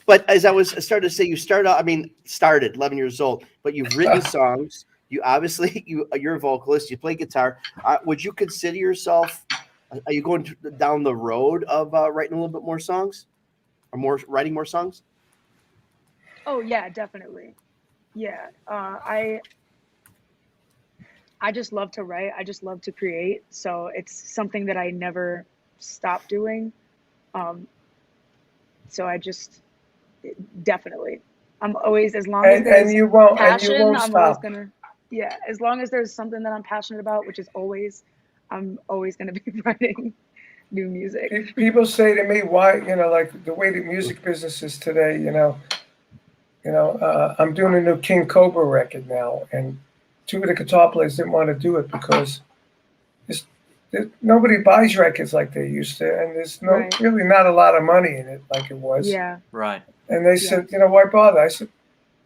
But as I started to say, you started 11 years old, but you've written songs. You obviously you're a vocalist. You play guitar. Would you consider yourself? Are you going down the road of writing a little bit more songs, or writing more songs? Oh yeah, definitely. Yeah, I just love to write. I just love to create. So it's something that I never stop doing. So I just definitely. I'm always, as long as there's passion, I'm always gonna, yeah, as long as there's something that I'm passionate about, which is always, I'm always gonna be writing new music. People say to me, why, like the way the music business is today, I'm doing a new King Cobra record now, and two of the guitar players didn't want to do it because nobody buys records like they used to, and there's really not a lot of money in it like it was. Yeah. Right. And they said, why bother? I said,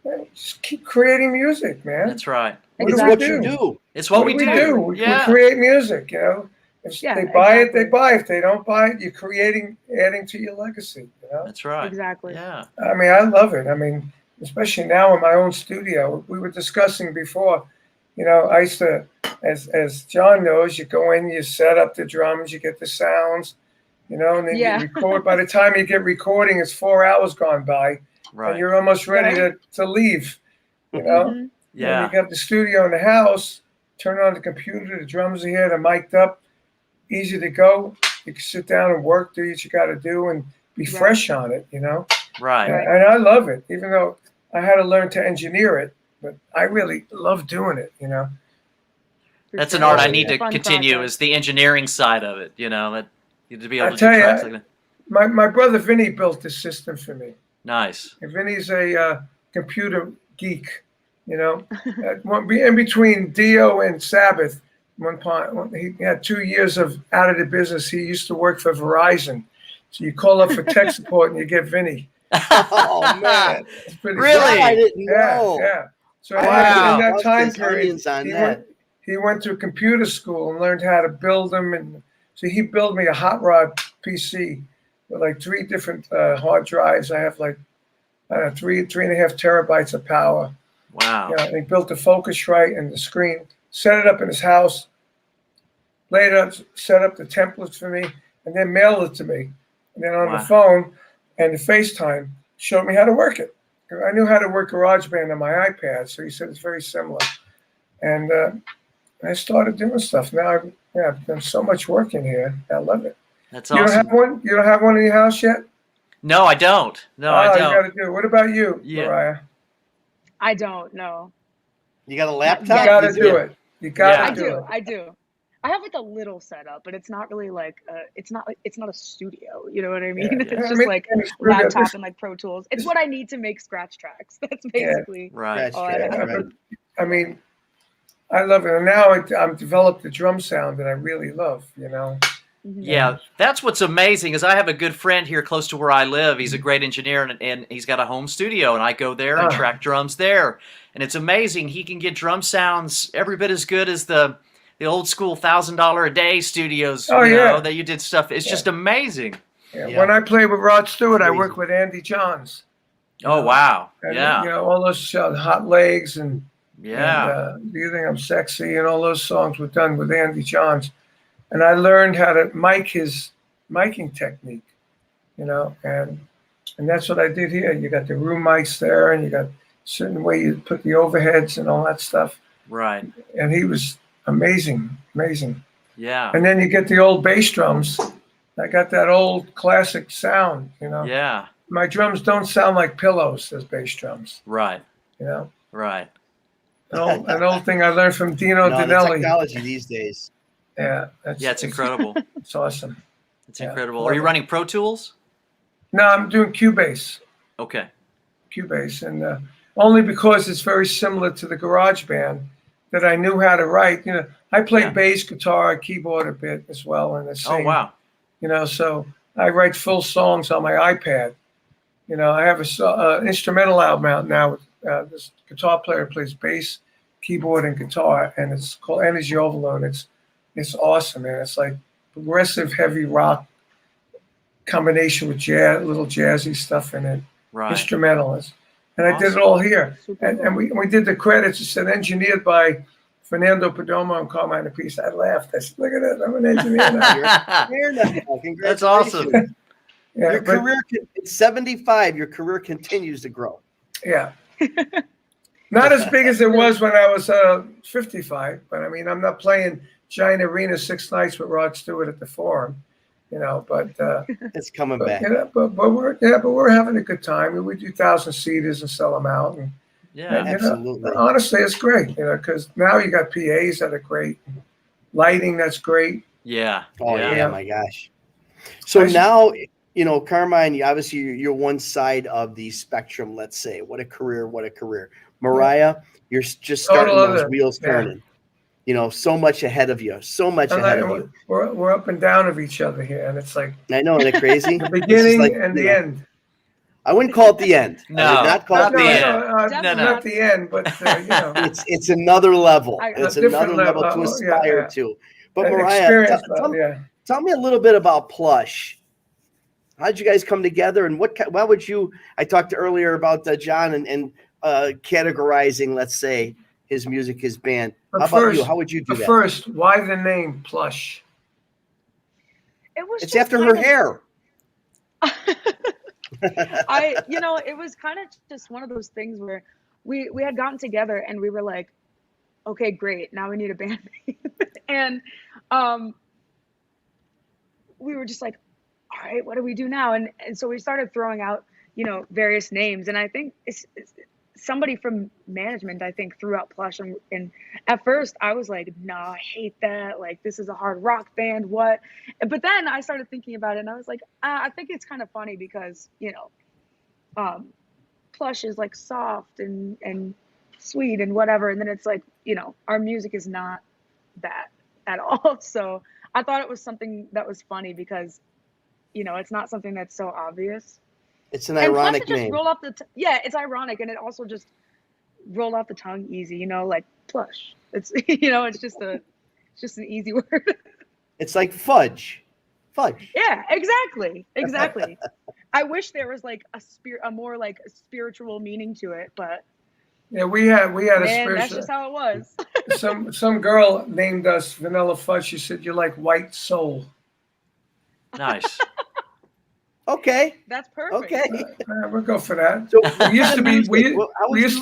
man, just keep creating music, man. That's right. It's what you do. It's what we do. Yeah. We create music, If they buy it, they buy it. If they don't buy it, you're adding to your legacy, That's right. Exactly. Yeah. I mean, I love it. I mean, especially now in my own studio. We were discussing before, I used to, as John knows, you go in, you set up the drums, you get the sounds, and then you record. By the time you get recording, it's 4 hours gone by, and you're almost ready to leave, Yeah. And you got the studio in the house, turn on the computer, the drums are here, they're mic'd up, easy to go. You can sit down and work, do what you got to do, and be fresh on it, Right. And I love it, even though I had to learn to engineer it, but I really love doing it, That's an art I need to continue, is the engineering side of it, that to be able to do tracks like that. My brother Vinny built this system for me. Nice. And Vinny's a computer geek, in between Dio and Sabbath. One point, he had 2 years out of the business. He used to work for Verizon. So you call up for tech support and you get Vinny. Oh, man. It's pretty Really? cool. I didn't know. Yeah. So wow. in that time period, he went to computer school and learned how to build them. And so he built me a hot rod PC with like 3 different hard drives. I have like 3.5 terabytes of power. Wow. And he built the Focusrite and the screen, set it up in his house, laid it up, set up the templates for me, and then mailed it to me. And then on the phone and the FaceTime showed me how to work it. I knew how to work GarageBand on my iPad, so he said it's very similar. And I started doing stuff. Now I've done so much work in here. I love it. That's awesome. You don't have one? You don't have one in your house yet? No, I don't. I don't. You got to do it. What about you, Moriah? I don't know. You got a laptop? You got to do it. You got to do it. I do. I have like a little setup, but it's not really like it's not a studio. You know what I mean? Yeah. It's just like laptop and like Pro Tools. It's what I need to make scratch tracks. That's basically right. all I have. I mean, I love it. And now I've developed the drum sound that I really love, Yeah, that's what's amazing is I have a good friend here close to where I live. He's a great engineer, and he's got a home studio, and I go there and track drums there. And it's amazing. He can get drum sounds every bit as good as the old school $1,000 a day studios, that you did stuff. It's just amazing. Yeah. When I play with Rod Stewart, I work with Andy Johns. Oh, wow. And, yeah. All those Hot Legs and Do You Think I'm Sexy and all those songs were done with Andy Johns. And I learned how to mic his miking technique, and that's what I did here. You got the room mics there, and you got a certain way you put the overheads and all that stuff. Right. And he was amazing. Yeah. And then you get the old bass drums. I got that old classic sound, Yeah. My drums don't sound like pillows as bass drums. Right. Right. Right. An old thing I learned from Dino Danelli. The technology these days. Yeah. It's incredible. It's awesome. It's incredible. Are you running Pro Tools? No, I'm doing Cubase. Okay. Cubase, and only because it's very similar to the GarageBand that I knew how to write. I play bass, guitar, keyboard a bit as well, and sing. Oh wow. So I write full songs on my iPad. I have an instrumental album out now. This guitar player plays bass, keyboard, and guitar, and it's called Energy Overload. It's awesome, man. It's like progressive heavy rock combination with jazz, little jazzy stuff in it. Right. Instrumental. And I did it all here. And we did the credits. It said engineered by Fernando Perdomo and Carmine Appice. I laughed. I said, look at that. I'm an engineer now. That's awesome. Your career, at 75, your career continues to grow. Yeah. Not as big as it was when I was 55, but I mean, I'm not playing giant arena 6 nights with Rod Stewart at the Forum. But it's coming back. But we're having a good time. We do 1,000-seaters and sell them out. And, absolutely. Honestly, it's great. Because now you got PAs that are great, lighting that's great. Yeah. Oh yeah, my gosh. So now, Carmine, obviously you're one side of the spectrum. Let's say, what a career! Mariah, you're just starting those wheels turning. So much ahead of you. So much ahead of you. We're up and down of each other here, and it's like I know, isn't it crazy? The beginning and the end. I wouldn't call it the end. No, I would not call it the end. Not the end, but it's another level. It's another level to aspire to. But Mariah, tell me a little bit about Plush. How did you guys come together, and why would you? I talked earlier about John and categorizing, let's say, his music, his band. How about you? How would you do that? First, why the name Plush? It's after her hair. It was kind of just one of those things where we had gotten together and we were like, okay, great, now we need a band name. And we were just like, all right, what do we do now? And so we started throwing out, various names. And I think it's somebody from management, I think, threw out Plush. And at first I was like, no, I hate that. Like, this is a hard rock band. What? But then I started thinking about it and I was like, I think it's kind of funny because, Plush is like soft and sweet and whatever. And then it's like, our music is not that at all. So I thought it was something that was funny because, it's not something that's so obvious. It's an ironic name. It's ironic, and it also just rolled off the tongue easy. Like Plush. It's it's just an easy word. It's like fudge. Yeah, exactly. I wish there was like a more like a spiritual meaning to it, but yeah, we had a spiritual. That's just how it was. Some girl named us Vanilla Fudge. She said, "You're like white soul." Nice. Okay. That's perfect. Okay. We'll go for that. So we used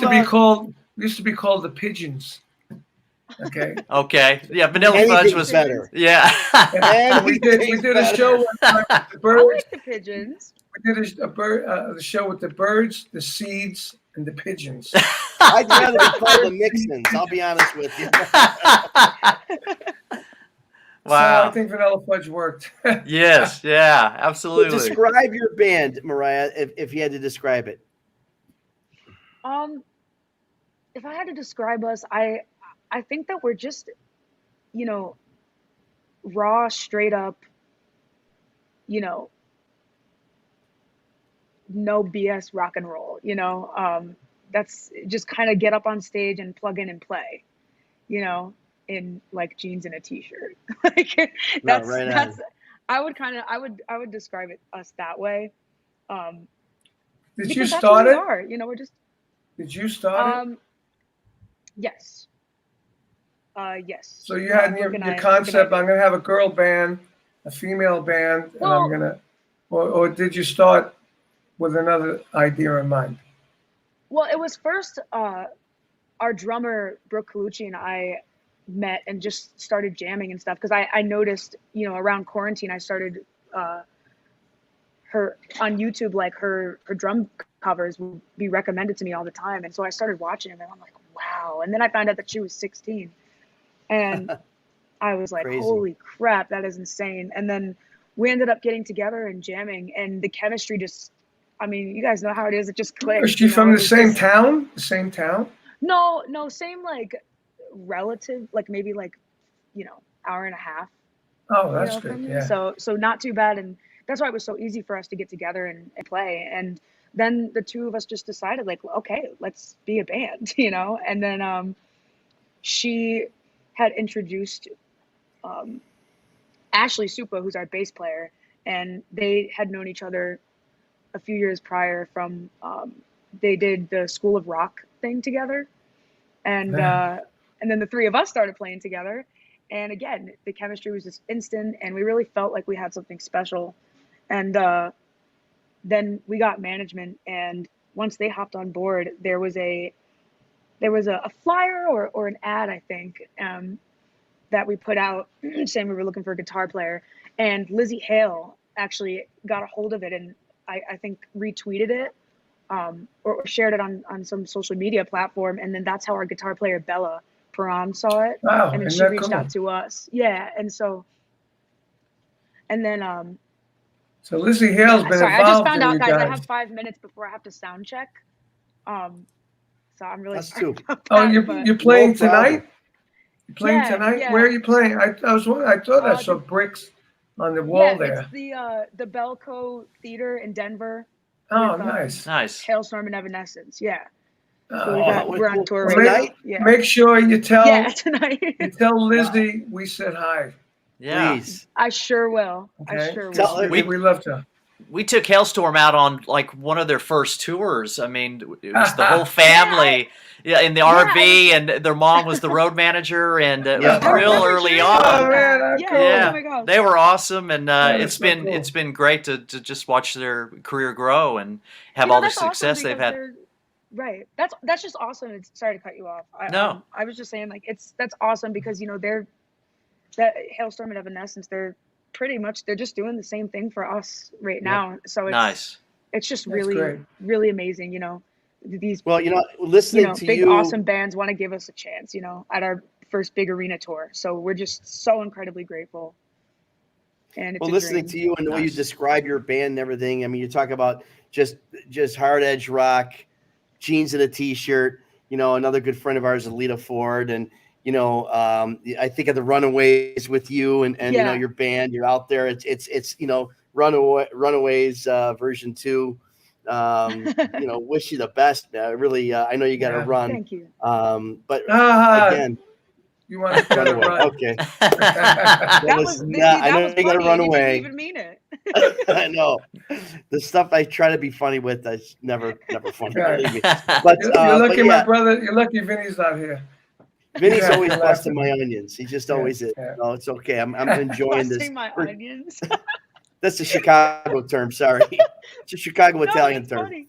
to be called the Pigeons. Okay. Okay. Yeah, Vanilla Fudge was better. Yeah. And we did a show with the birds. I like the Pigeons. We did the show with the birds, the seeds, and the pigeons. I'd rather be called the Mixins. I'll be honest with you. Wow. So I think Vanilla Fudge worked. Yes, yeah, absolutely. So describe your band, Mariah, if you had to describe it. If I had to describe us, I think that we're just, raw, straight up, no BS rock and roll, that's just kind of get up on stage and plug in and play, in like jeans and a t-shirt. Like that's I would describe us that way. Did you start it? We're just. Did you start it? Yes. Yes. So you had your concept. I'm going to have a girl band, a female band, and I'm going to. Or did you start with another idea in mind? Well, it was first our drummer Brooke Colucci and I met and just started jamming and stuff because I noticed, around quarantine I started her on YouTube, like her drum covers would be recommended to me all the time, and so I started watching them and I'm like, wow. And then I found out that she was 16 and I was like, crazy. Holy crap, that is insane. And then we ended up getting together and jamming, and the chemistry just, you guys know how it is, it just clicked. Is she from the same town? The same town? No, same like relative, like maybe like hour and a half. Oh, that's good. Yeah. So not too bad, and that's why it was so easy for us to get together and play. And then the two of us just decided, like, okay, let's be a band, and then she had introduced Ashley Supa, who's our bass player, and they had known each other a few years prior from they did the School of Rock thing together, and then the three of us started playing together, and again the chemistry was just instant, and we really felt like we had something special. And then we got management, and once they hopped on board, there was a flyer or an ad, I think, that we put out saying we were looking for a guitar player, And Lizzie Hale actually got a hold of it and I think retweeted it or shared it on some social media platform. And then that's how our guitar player, Bella Perron, saw it. Wow, And then isn't she that reached cool? out to us. Yeah. And so, and then, So Lizzie Hale's been sorry, I just involved found in out, you guys, I guys. have 5 minutes before I have to sound check. So I'm really Us sorry too. about Oh, that, you're playing No problem. tonight? You're playing Yeah, tonight? yeah. Where are you playing? I thought I saw bricks on the wall there. It's the Belco Theater in Denver. Oh, with, nice. Nice. Hailstorm and Evanescence. Yeah. Oh, wow. We're on tour well, right Tonight? now. Yeah. Make sure you tell tonight. you tell Lizzie we said hi. Yeah. Please. I sure will. I Okay. sure Tell will. her- We love to. We took Hailstorm out on like one of their first tours. I mean, it was the whole family in the RV, and their mom was the road manager, and it was Yeah. real early Oh on. man, that's Yeah. cool. Yeah, Oh my God. they were awesome, and That it's is so cool. it's been great to just watch their career grow and have You know, all the that's awesome success they've because had. they're- Right. That's just awesome. Sorry to cut you off. No. I was just saying like that's awesome because that Hailstorm and Evanescence, they're just doing the same thing for us right now. So Nice. it's just That's really, great. really amazing, these Well, listening to big you, awesome bands want to give us a chance, at our first big arena tour. So we're just so incredibly grateful. And it's well, a listening dream. to you and the way you Nice. describe your band and everything. I mean, you talk about just hard edge rock, jeans and a t-shirt. Another good friend of ours, Alita Ford, and I think of the Runaways with you and your band. You're out there. It's Runaways version 2. Wish you the best. Really, I know you got to run. Thank you. But again, you want to run away. Okay. That was I know was you got to funny. run You away. didn't even mean it. I know the stuff I try to be funny with. That's never funny. Right. Believe me. But you're lucky, but yeah, my brother. You're lucky Vinny's not here. Vinny's Yeah, always you're busting laughing. my onions. He just always is. Yeah. No, it's okay. I'm enjoying this. Busting my onions. That's a Chicago term. Sorry, it's a Chicago Italian that's term. funny.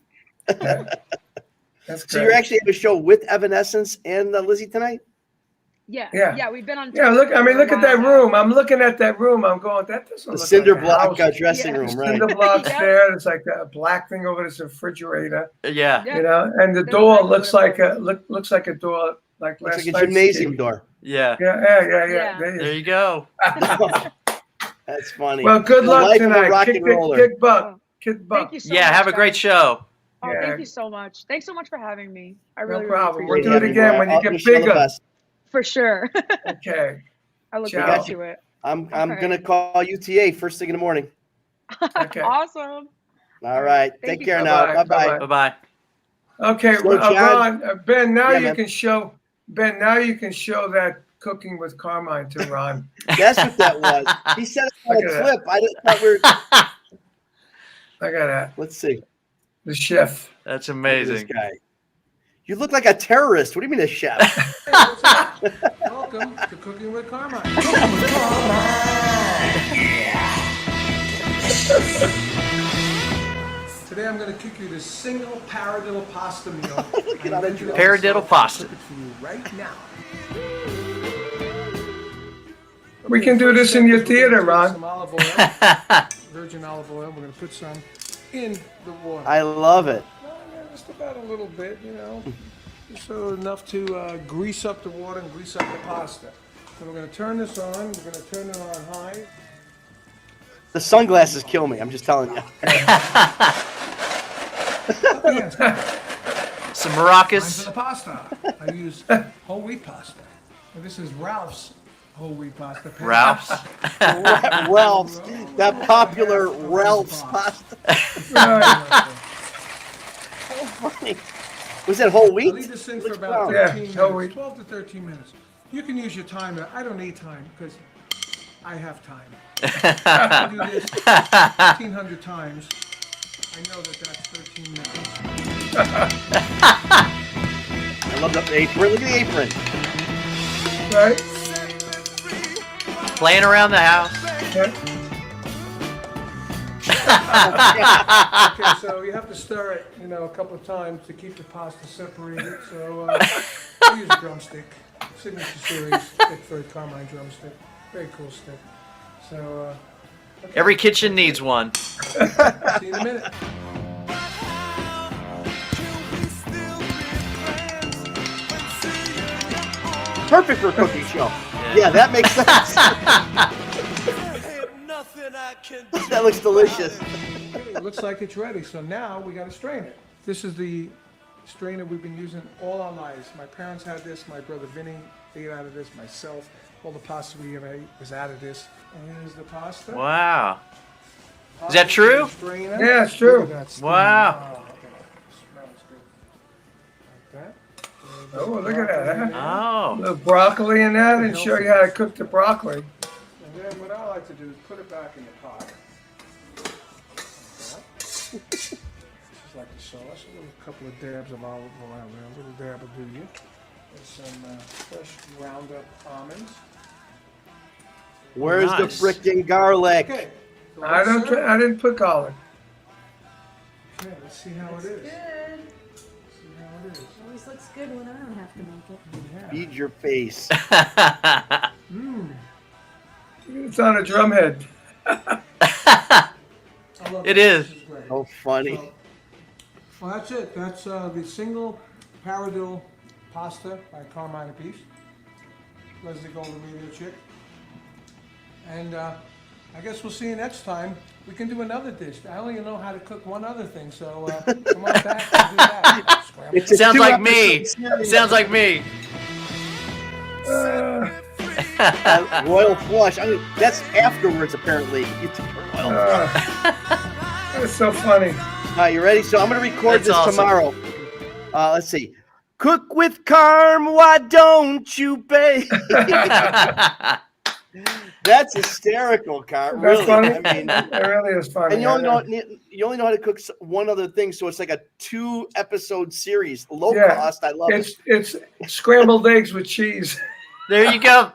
That's So great. you're actually have a show with Evanescence and Lizzie tonight? Yeah. We've been on. Yeah, tour look. I for mean, a look at that while now. room. I'm looking at that room. I'm going. That doesn't The look cinder like a block house. dressing Yeah. room, right? Cinder blocks Yeah. there. There's like a black thing over this refrigerator. Yeah. Yeah. And the That's door exactly looks what it like looks like a door like Looks last like a night's gymnasium gig. door. Yeah. Yeah. Yeah. There you go. That's funny. Well, good The luck life of a tonight. rock Kick and roller. butt. Kick Thank butt. you so Yeah. much. Have a great guys. show. Oh, Yeah. thank you so much. Thanks so much for having me. I No really, problem. really We'll appreciate do it it. again when you get Wish you all the bigger. best. For sure. Okay. I look Ciao. forward to it. I'm All gonna right. call UTA first thing in the morning. Okay. Awesome. All right. Thank Take you care so now. much. Bye Bye-bye. bye. Bye bye. Okay, So, John- Ron, Ben. Now Yeah, you man. can show that cooking with Carmine to Ron. That's what that was. He said it on Look a at clip. I didn't thought we were. Look at that. Let's see. The chef. That's Look at this amazing. guy. You look like a terrorist. What do you mean a chef? Welcome to Cooking with Carmine. Today I'm going to cook you this single paradiddle pasta meal. Get out of here. Paradiddle pasta. Cook it for you right now. We can do this in your First step is we're theater, gonna Ron. take some olive oil, virgin olive oil. We're going to put some in the water. I love it. Just about a little bit, just so enough to grease up the water and grease up the pasta. So we're going to turn this on. We're going to turn it on high. The sunglasses kill me. I'm just telling you. Some Time maracas. for the pasta. I use whole wheat pasta. And this is Ralph's whole wheat pasta. Ralph's. Ralph's. That popular Ralph's pasta. Funny. Was it whole I'll wheat? leave this in for Which about one? 13 whole minutes, wheat. 12 to 13 minutes. You can use your timer. I don't need time because I have time. I do this 1,500 times. I know that that's 13 minutes. I love the apron. Look at the apron. Right? Playing around the house. Okay, so you have to stir it, a couple of times to keep the pasta separated. So I use a drumstick, signature series, thick for a Carmine drumstick. Very cool stick. So Every kitchen needs one. See you in a minute. Perfect for a cooking show. Yeah, that makes sense. That looks delicious. Okay, it looks like it's ready. So now we got to strain it. This is the strainer we've been using all our lives. My parents had this. My brother Vinny ate out of this. Myself, all the pasta we ever ate was out of this. And here's the pasta. Wow. Is that true? Strainer. Yeah, it's true. Look at that steam. Wow. Oh, okay. Smells good. Like that. Oh, look at that. Huh? Oh. A little broccoli in that and show you how to cook the broccoli. And then what I like to do is put it back in the pot. Like that. This is like the sauce. A couple of dabs of olive oil. A little dab will do you. There's some fresh ground up almonds. Where's Nice. the frickin' garlic? Okay. so I let's serve. I didn't put garlic. Okay, let's see how it is. Good. See how it is. Always looks good when I don't have to make it. Yeah. Feed your face. Mmm. It's on a drumhead. I love It this. is. This is great. Oh, funny. So, well, that's it. That's the single paradiddle pasta by Carmine Apiece. Leslie Golden Radio Chick. And I guess we'll see you next time. We can do another dish. I only know how to cook one other thing, so come on back and do that. Scrambled. It's a Sounds like 2 me. episode series. Sounds like me. Royal flush. I mean, that's afterwards, apparently. It's royal flush. It's so funny. All right, you ready? So I'm going to record That's this awesome. tomorrow. Let's see. Cook with Carm, why don't you, babe? That's hysterical, Carm. That's Really. funny. I mean, It really is funny. and you only know how to cook one other thing, so it's like a 2-episode series. Low Yeah. cost. I love it. It's scrambled eggs with cheese. There you go.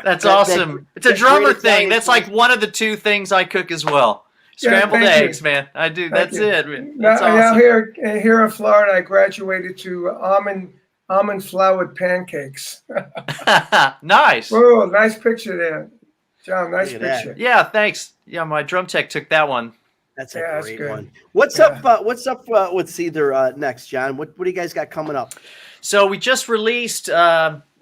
That's That- awesome. It's a that drummer great thing. Italian That's like one of the 2 things I cook as well. Yeah, Scrambled thank you. eggs, man. I do. Thank That's you. it. Man. Now, That's awesome. here in Florida, I graduated to almond floured pancakes. Nice. Whoa, nice picture there, John. Nice Look at that. picture. Yeah, thanks. Yeah, my drum tech took that one. That's Yeah, a that's great good. one. What's Yeah. up? What's up with Cedar next, John? What do you guys got coming up? So we just released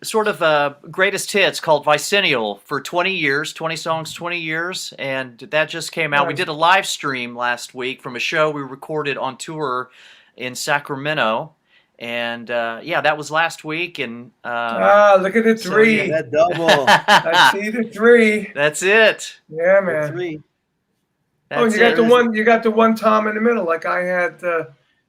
sort of a greatest hits called Vicennial for 20 years, 20 songs, 20 years. And that just came out. We Nice. did a live stream last week from a show we recorded on tour in Sacramento. And yeah, that was last week. And Look at the So, three. yeah. That double. I see the three. that's it. Yeah, man. 3. Oh, and That's you got it. the one. You got the one tom in the middle, like I had.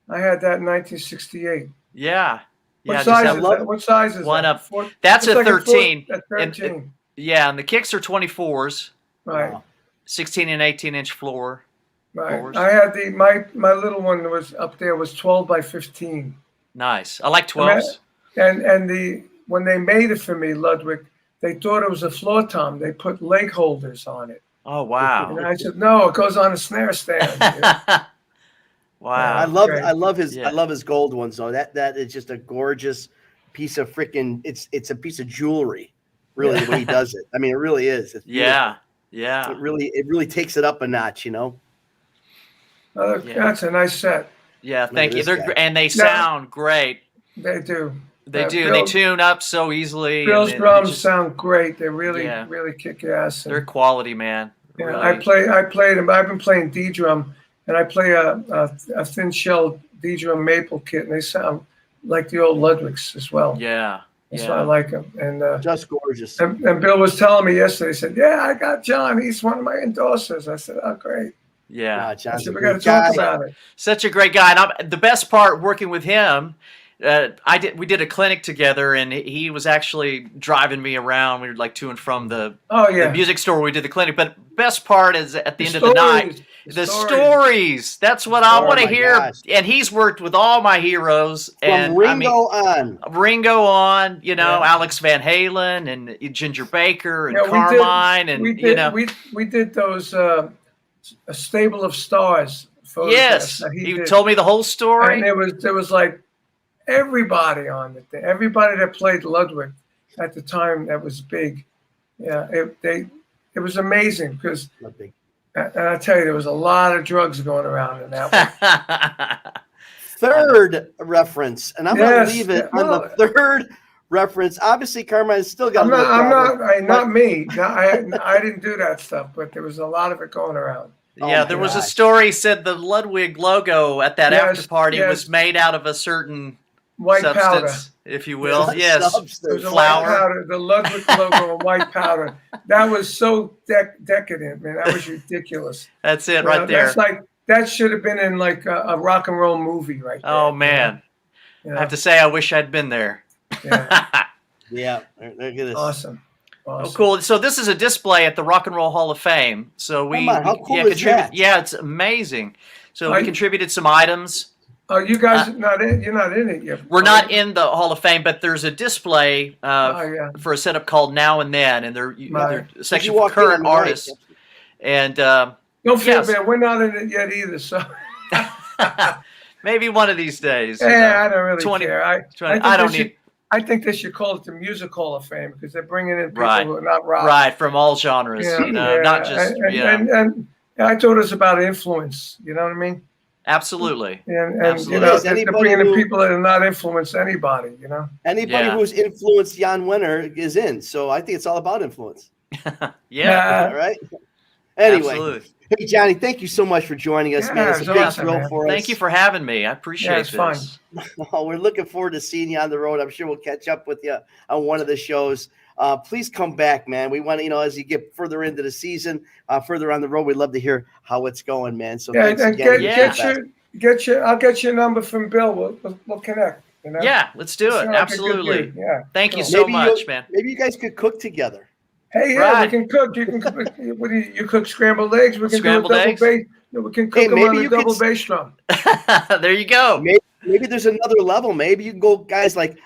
I had that in 1968. Yeah. What Yeah, size just is have that? What size is one that? up. Four- That's it's a like 13. A 13. Yeah, and the kicks are 24s, Right. Wow. 16 and 18-inch floor. Right. Fours. I had my little one that was up there was 12 by 15. Nice. I like 12s. And when they made it for me, Ludwig, they thought it was a floor tom. They put leg holders on it. Oh, wow. And I said, no, it goes on a snare stand. Wow. I love his gold ones though. That is just a gorgeous piece of freaking. It's a piece of jewelry, really. The way he does it. I mean, it really is. It's Yeah. beautiful. Yeah. It really takes it up a notch, you know. Yeah. That's a nice set. Yeah. Thank you. this They're guy. and they sound great. They do. They Yeah, do. Bill- They tune up so easily. and Bill's they drums just- sound great. They really, Yeah. really kick ass. And, They're quality, man. yeah, Really. I played them. I've been playing D drum, and I play a thin shell D drum maple kit, and they sound like the old Ludwigs as well. Yeah. That's why I Yeah. like them. And Just gorgeous. and Bill was telling me yesterday. He said, "Yeah, I got John. He's one of my endorsers." I said, "Oh, great." Yeah. I John's said, a "We got to good talk guy. about it." Such a great guy. And the best part working with him, we did a clinic together, and he was actually driving me around. We were like to and from the Oh yeah. music store where we did the clinic. But best part is at the end of the stories. night, the stories. That's what I Oh want to my hear. gosh. And he's worked with all my heroes. From and Ringo on. Ringo on, Yeah. Alex Van Halen and Ginger Baker and Yeah, Carmine and we did those a stable of stars. photographs yes, that he did. told me the whole story. And there was like everybody on the thing. Everybody that played Ludwig at the time that was big. Yeah, It was amazing because, and I tell you, there was a lot of drugs going around in that one. Third reference, and I'm going to leave it on the third reference. Obviously, Carmine's still got not me. No, I didn't do that stuff, but there was a lot of it going around. Yeah, there was a story said the Ludwig logo at that after party was made out of a certain white substance, powder, if you will. Yes, flour. The Ludwig logo of white powder. That was so decadent, man. That was ridiculous. That's it right there. That's like that should have been in like a rock and roll movie right there. Oh man, I have to say I wish I'd been there. Yeah, yeah. Look at this. Awesome. Oh, cool. So this is a display at the Rock and Roll Hall of Fame. So we, how cool is that? Yeah, it's amazing. So we contributed some items. Oh, you guys not in? You're not in it yet. We're not in the Hall of Fame, but there's a display for a setup called Now and Then, and there's a section for current artists. And don't feel bad. We're not in it yet either. So maybe one of these days. Yeah, I don't really care. I don't need. I think they should call it the Music Hall of Fame because they're bringing in people who are not rock. Right, from all genres, not just, And I thought it was about influence, you know what I mean? Absolutely. And absolutely. They're bringing in people that have not influenced anybody, you know? Anybody who's influenced Jan Wenner is in, so I think it's all about influence. Right? Anyway. Absolutely. Hey, Johnny, thank you so much for joining us, man. It's a big thrill for us. Thank you for having me. I appreciate this. Fun. We're looking forward to seeing you on the road. I'm sure we'll catch up with you on one of the shows. Please come back, man. We want to, as you get further into the season, further on the road, we'd love to hear how it's going, man. So thanks again. I'll get your number from Bill. We'll connect. You know? Yeah, let's do it. Absolutely. Thank you so much, man. Maybe you guys could cook together. Hey, we can cook. You can cook. You cook scrambled eggs. We can scrambled do a double bass. We can cook them on a double bass drum. There you go. Maybe there's another level. Maybe you can go, guys, like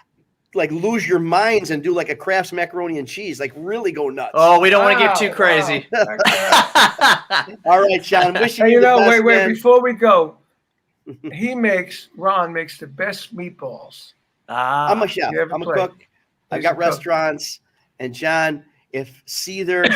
lose your minds and do like a Kraft's macaroni and cheese, like really go nuts. Oh, we don't want to get too crazy. All right, Sean. Wishing you the best, wait. Before we go, Ron makes the best meatballs. I'm a chef. I'm a cook. I got restaurants. And John, if Seether,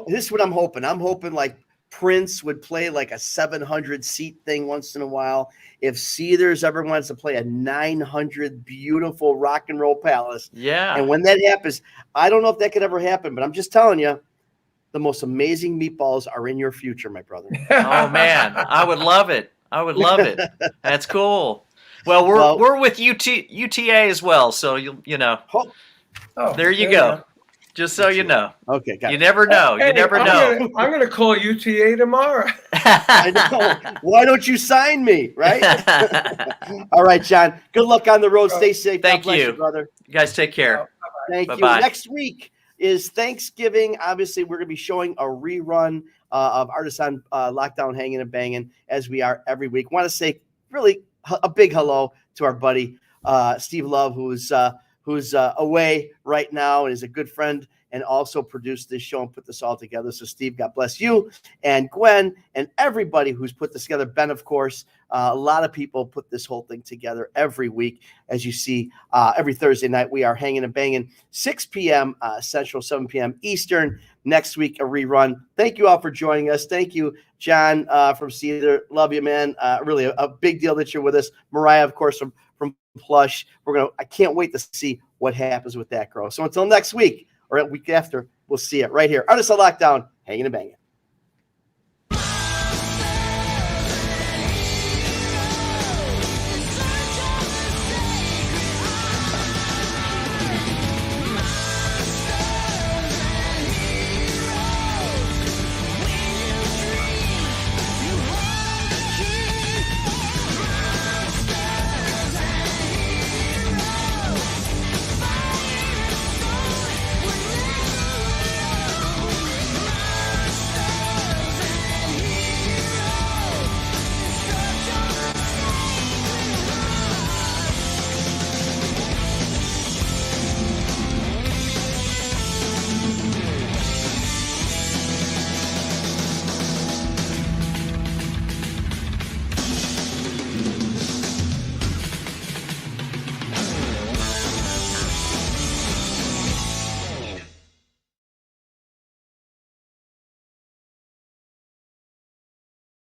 this is what I'm hoping. I'm hoping like Prince would play like a 700-seat thing once in a while. If Seethers ever wants to play a 900 beautiful rock and roll palace. Yeah. And when that happens, I don't know if that could ever happen, but I'm just telling you, the most amazing meatballs are in your future, my brother. Oh, man. I would love it. That's cool. Well, we're with UTA as well. So, there you go. Just so you know. Okay, got you never know. You never know. I'm going to call UTA tomorrow. I know. Why don't you sign me, right? All right, John. Good luck on the road. Stay safe. Thank God bless you, brother. You guys take care. Thank Bye-bye. you. Next week is Thanksgiving. Obviously, we're going to be showing a rerun of Artists on Lockdown, Hangin' and Bangin', as we are every week. Want to say really a big hello to our buddy Steve Love, who's away right now and is a good friend and also produced this show and put this all together. So, Steve, God bless you and Gwen and everybody who's put this together. Ben, of course, a lot of people put this whole thing together every week. As you see, every Thursday night, we are Hangin' and Bangin', 6 p.m. Central, 7 p.m. Eastern. Next week, a rerun. Thank you all for joining us. Thank you, John from Seether. Love you, man. Really a big deal that you're with us. Moriah, of course, from Plush. I can't wait to see what happens with that girl. So until next week or a week after, we'll see it right here. Artists on Lockdown, Hangin' and Bangin'.